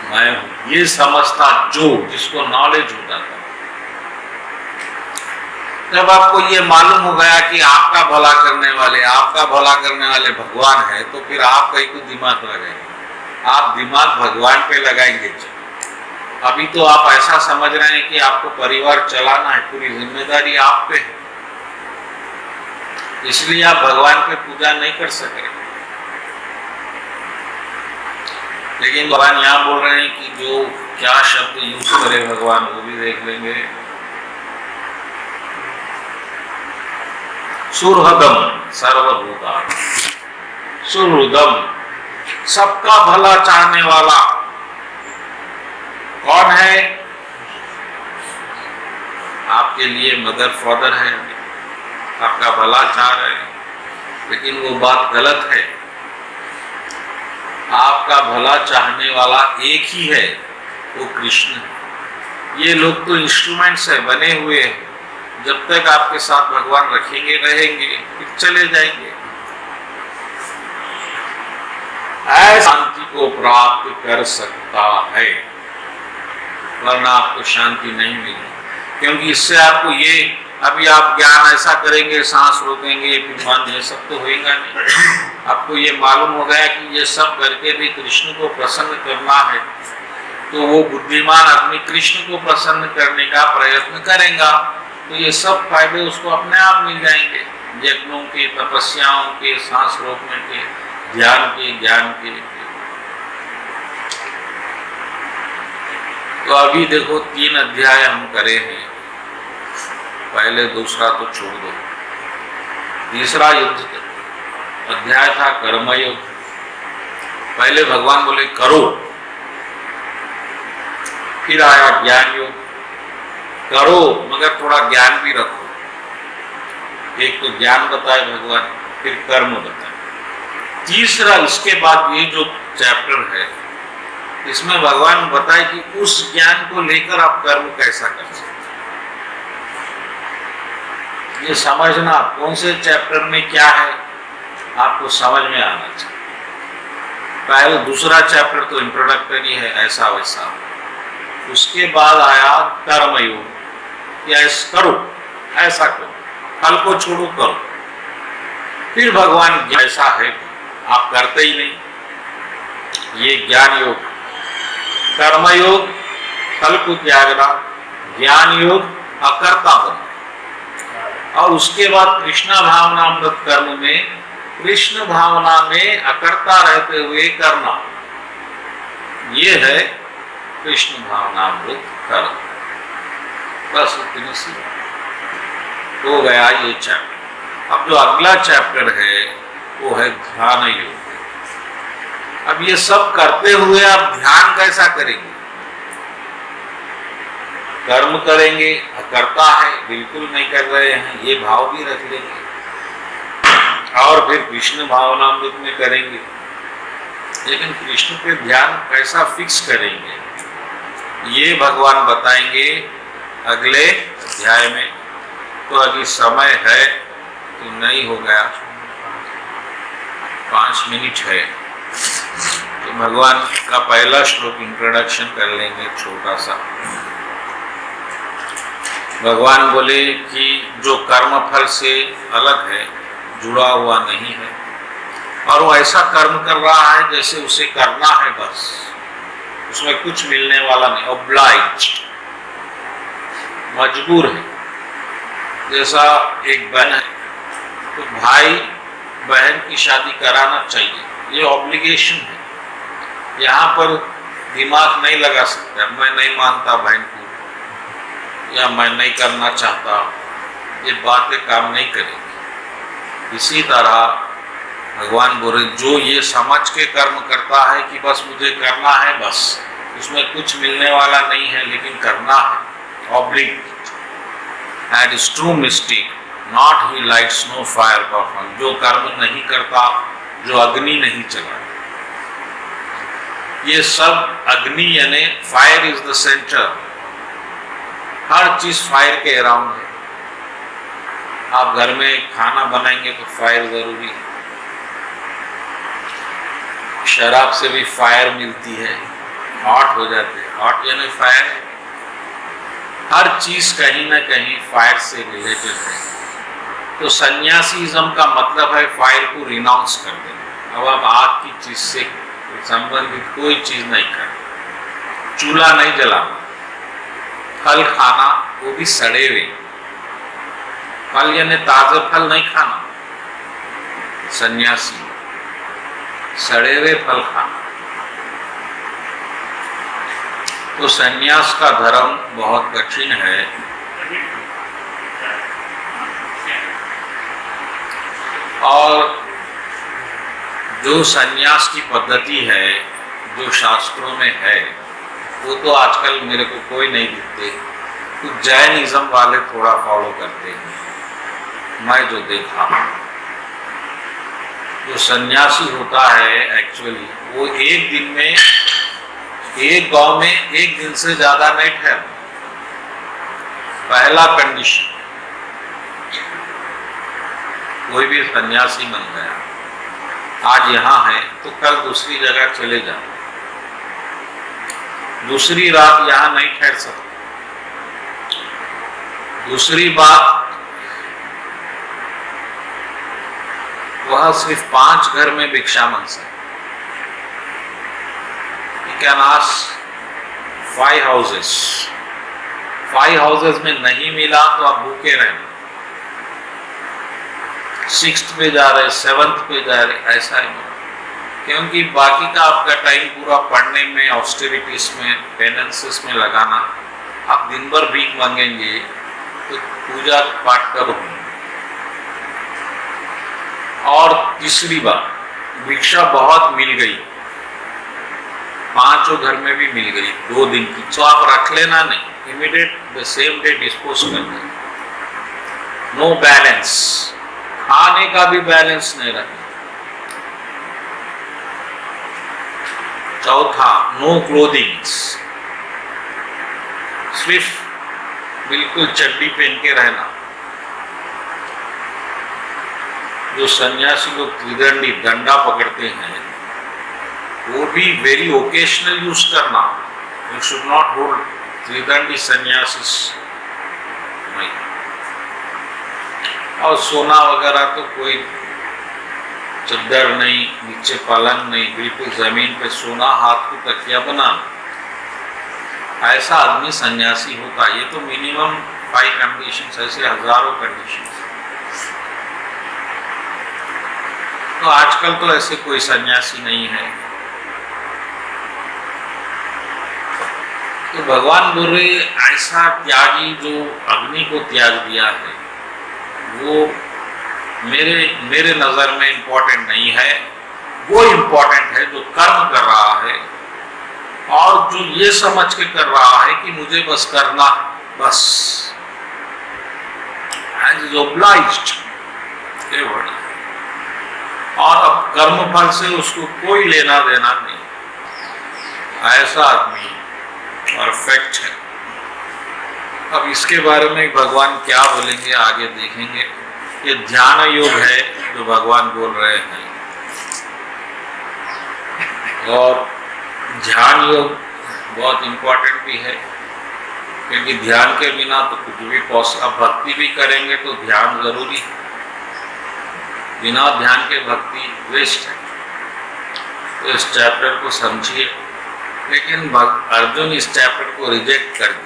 मैं हूं, ये समझता जो, जिसको नॉलेज होता था। जब आपको ये मालूम हो गया कि आपका भला करने वाले भगवान है, तो फिर आप कहीं को दिमाग लगाएंगे, आप दिमाग भगवान पे लगाएंगे। अभी तो आप ऐसा समझ रहे हैं कि आपको परिवार चलाना है, पूरी जिम्मेदारी आप पे है, इसलिए आप भगवान पे पूजा नहीं कर सक रहे। लेकिन भगवान यहाँ बोल रहे हैं कि जो क्या शब्द यूज करे भगवान, वो भी देख लेंगे। सुहृदम सर्वभूता, सुहृदम सबका भला चाहने वाला कौन है? आपके लिए मदर फादर है, आपका भला चाह रहे हैं, लेकिन वो बात गलत है। आपका भला चाहने वाला एक ही है, वो कृष्ण है। ये लोग तो इंस्ट्रूमेंट्स है, बने हुए हैं, जब तक आपके साथ भगवान रखेंगे रहेंगे, फिर चले जाएंगे। ऐसी शांति को प्राप्त कर सकता है, वरना आपको शांति नहीं मिलेगी। क्योंकि इससे आपको ये, अभी आप ज्ञान ऐसा करेंगे, सांस रोकेंगे, फिर मन, ये सब तो होएगा नहीं। आपको ये मालूम हो गया कि ये सब करके भी कृष्ण को प्रसन्न करना है, तो वो बुद्धिमान आदमी कृष्ण को प्रसन्न करने का प्रयत्न करेगा, तो ये सब फायदे उसको अपने आप मिल जाएंगे, यज्ञों के, तपस्याओं के, सांस रोकने के, ध्यान के, ज्ञान के। तो अभी देखो 3 अध्याय हम करे हैं, पहले दूसरा तो छोड़ दो। तीसरा युद्ध अध्याय था कर्मयोग। पहले भगवान बोले करो, फिर आया ज्ञान योग, करो मगर थोड़ा ज्ञान भी रखो। एक तो ज्ञान बताए भगवान, फिर कर्म बताए। तीसरा, इसके बाद ये जो चैप्टर है, इसमें भगवान बताए कि उस ज्ञान को लेकर आप कर्म कैसा कर सकते। ये समझना कौन से चैप्टर में क्या है, आपको समझ में आना चाहिए। पहले दूसरा चैप्टर तो इंट्रोडक्टरी है, ऐसा वैसा। उसके बाद आया कर्मयोग, ऐसा करो, ऐसा करो, फल को छोड़ो, करो। फिर भगवान जैसा है आप करते ही नहीं, ये ज्ञान योग। कर्मयोग फल को त्यागना, ज्ञान योग अकर्ता बनना। और उसके बाद कृष्ण भावनामृत कर्म में, कृष्ण भावना में अकर्ता रहते हुए करना, ये है कृष्ण भावनामृत कर्म। बस इतनी सी हो गया ये चैप्टर। अब जो अगला चैप्टर है वो है ध्यान योग। अब ये सब करते हुए आप ध्यान कैसा करेंगे? कर्म करेंगे, अकर्ता है, बिल्कुल नहीं कर रहे हैं, ये भाव भी रख लेंगे। और फिर कृष्ण भावनामृत में करेंगे, लेकिन कृष्ण पे ध्यान कैसा फिक्स करेंगे, ये भगवान बताएंगे अगले अध्याय में। तो अभी समय है तो नहीं हो गया, 5 मिनट है, तो भगवान का पहला श्लोक इंट्रोडक्शन कर लेंगे छोटा सा। भगवान बोले कि जो कर्म फल से अलग है, जुड़ा हुआ नहीं है, और वो ऐसा कर्म कर रहा है जैसे उसे करना है, बस उसमें कुछ मिलने वाला नहीं, ऑब्लाइज्ड, मजबूर है। जैसा एक बहन है तो भाई बहन की शादी कराना चाहिए, ये ऑब्लिगेशन है। यहाँ पर दिमाग नहीं लगा सकता, मैं नहीं मानता बहन को, या मैं नहीं करना चाहता, ये बातें काम नहीं करेंगी। इसी तरह भगवान बोले जो ये समझ के कर्म करता है कि बस मुझे करना है, बस उसमें कुछ मिलने वाला नहीं है, लेकिन करना है, oblique, and is true mystic, not he lights no fire perform, जो कर्म नहीं करता, जो अग्नि नहीं चला। ये सब अग्नि यानी फायर इज द सेंटर, हर चीज फायर के अराउंड है। आप घर में खाना बनाएंगे तो फायर जरूरी है, शराब से भी फायर मिलती है, हॉट हो जाते हैं, हॉट यानी फायर। हर चीज कहीं ना कहीं फायर से रिलेटेड है। तो सन्यासीज्म का मतलब है फायर को रिनाउंस कर देना। अब आप आग की चीज से संबंधित कोई चीज नहीं करना, चूल्हा नहीं जलाना, फल खाना वो भी सड़े हुए फल यानी ताजा फल नहीं खाना, सन्यासी सड़े हुए फल खाना। तो सन्यास का धर्म बहुत कठिन है। और जो सन्यास की पद्धति है जो शास्त्रों में है, वो तो आजकल मेरे को कोई नहीं दिखते। कुछ जैनिज्म वाले थोड़ा फॉलो करते हैं, मैं जो देखा। जो सन्यासी होता है एक्चुअली वो एक दिन में, एक गांव में एक दिन से ज्यादा नहीं ठहरता। पहला कंडीशन, कोई भी सन्यासी बन गया, आज यहाँ है तो कल दूसरी जगह चले जाओ, दूसरी रात यहाँ नहीं ठहर सकते। दूसरी बात, वह सिर्फ 5 घर में भिक्षा मांग सकते। You can ask 5 houses। 5 houses में नहीं मिला तो आप भूखे रहना, 6th पे जा रहे, 7th पे जा रहे, ऐसा ही नहीं। क्योंकि बाकी का आपका टाइम पूरा पढ़ने में, ऑस्टेरिटीज में, पेनेंसेस में लगाना, आप दिन भर भीख मांगेंगे तो पूजा पाठ करोगे। और तीसरी बात, भिक्षा बहुत मिल गई, 5 घर में भी मिल गई 2 दिन की, तो आप रख लेना नहीं, immediate the same day dispose कर देना। नो बैलेंस, खाने का भी बैलेंस नहीं रखना। चौथा, नो क्लोथिंग्स, सिर्फ बिल्कुल चड्डी पहन के रहना। जो सन्यासी लोग त्रिदंडी डंडा पकड़ते हैं, वो भी वेरी ओकेशनल यूज करना। You should not hold त्रिदंडी सन्यासीस। नहीं। और सोना वगैरह तो कोई चद्दर नहीं, नीचे पलंग नहीं, बिल्कुल जमीन पे सोना, हाथ को तकिया बनाना, ऐसा आदमी सन्यासी होता। ये तो मिनिमम 5 कंडीशंस, ऐसे हजारों कंडीशंस। तो आजकल तो ऐसे कोई सन्यासी नहीं है। तो भगवान बोल रहे, ऐसा त्यागी जो अग्नि को त्याग दिया है, वो मेरे नजर में इंपॉर्टेंट नहीं है। वो इंपॉर्टेंट है जो कर्म कर रहा है और जो ये समझ के कर रहा है कि मुझे बस करना, बस एज इज ओब्लाइज्ड, और अब कर्म फल से उसको कोई लेना देना नहीं, ऐसा आदमी परफेक्ट है। अब इसके बारे में भगवान क्या बोलेंगे आगे देखेंगे। ये ध्यान योग है जो भगवान बोल रहे हैं, और ध्यान योग बहुत इम्पोर्टेंट भी है, क्योंकि ध्यान के बिना तो कुछ भी पॉसिबल। भक्ति भी करेंगे तो ध्यान जरूरी है, बिना ध्यान के भक्ति वेस्ट है। तो इस चैप्टर को समझिए। लेकिन अर्जुन इस चैप्टर को रिजेक्ट कर दिया।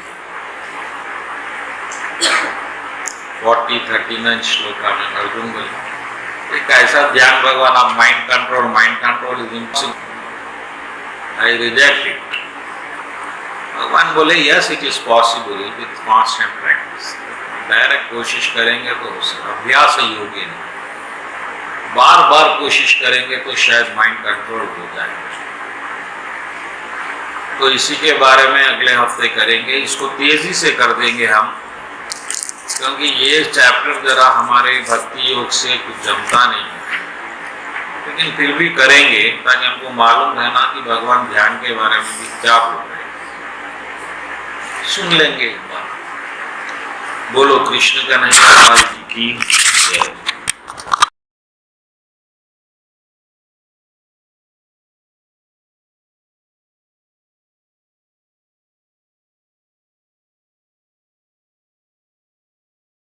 40-39 श्लोका में अर्जुन बोले, एक ऐसा ध्यान भगवान, आप mind control is impossible, I reject it. भगवान बोले, yes it is possible with constant practice. Direct कोशिश करेंगे तो अभ्यास योगी नहीं, बार बार कोशिश करेंगे तो शायद माइंड कंट्रोल हो जाए। तो इसी के बारे में अगले हफ्ते करेंगे। इसको तेजी से कर देंगे हम, क्योंकि ये चैप्टर जरा हमारे भक्ति योग से कुछ जमता नहीं है, लेकिन फिर भी करेंगे ताकि हमको मालूम रहना कि भगवान ध्यान के बारे में भी क्या बोल रहे हैं। सुन लेंगे एक बार। बोलो कृष्ण कन्हैया लाल की जय।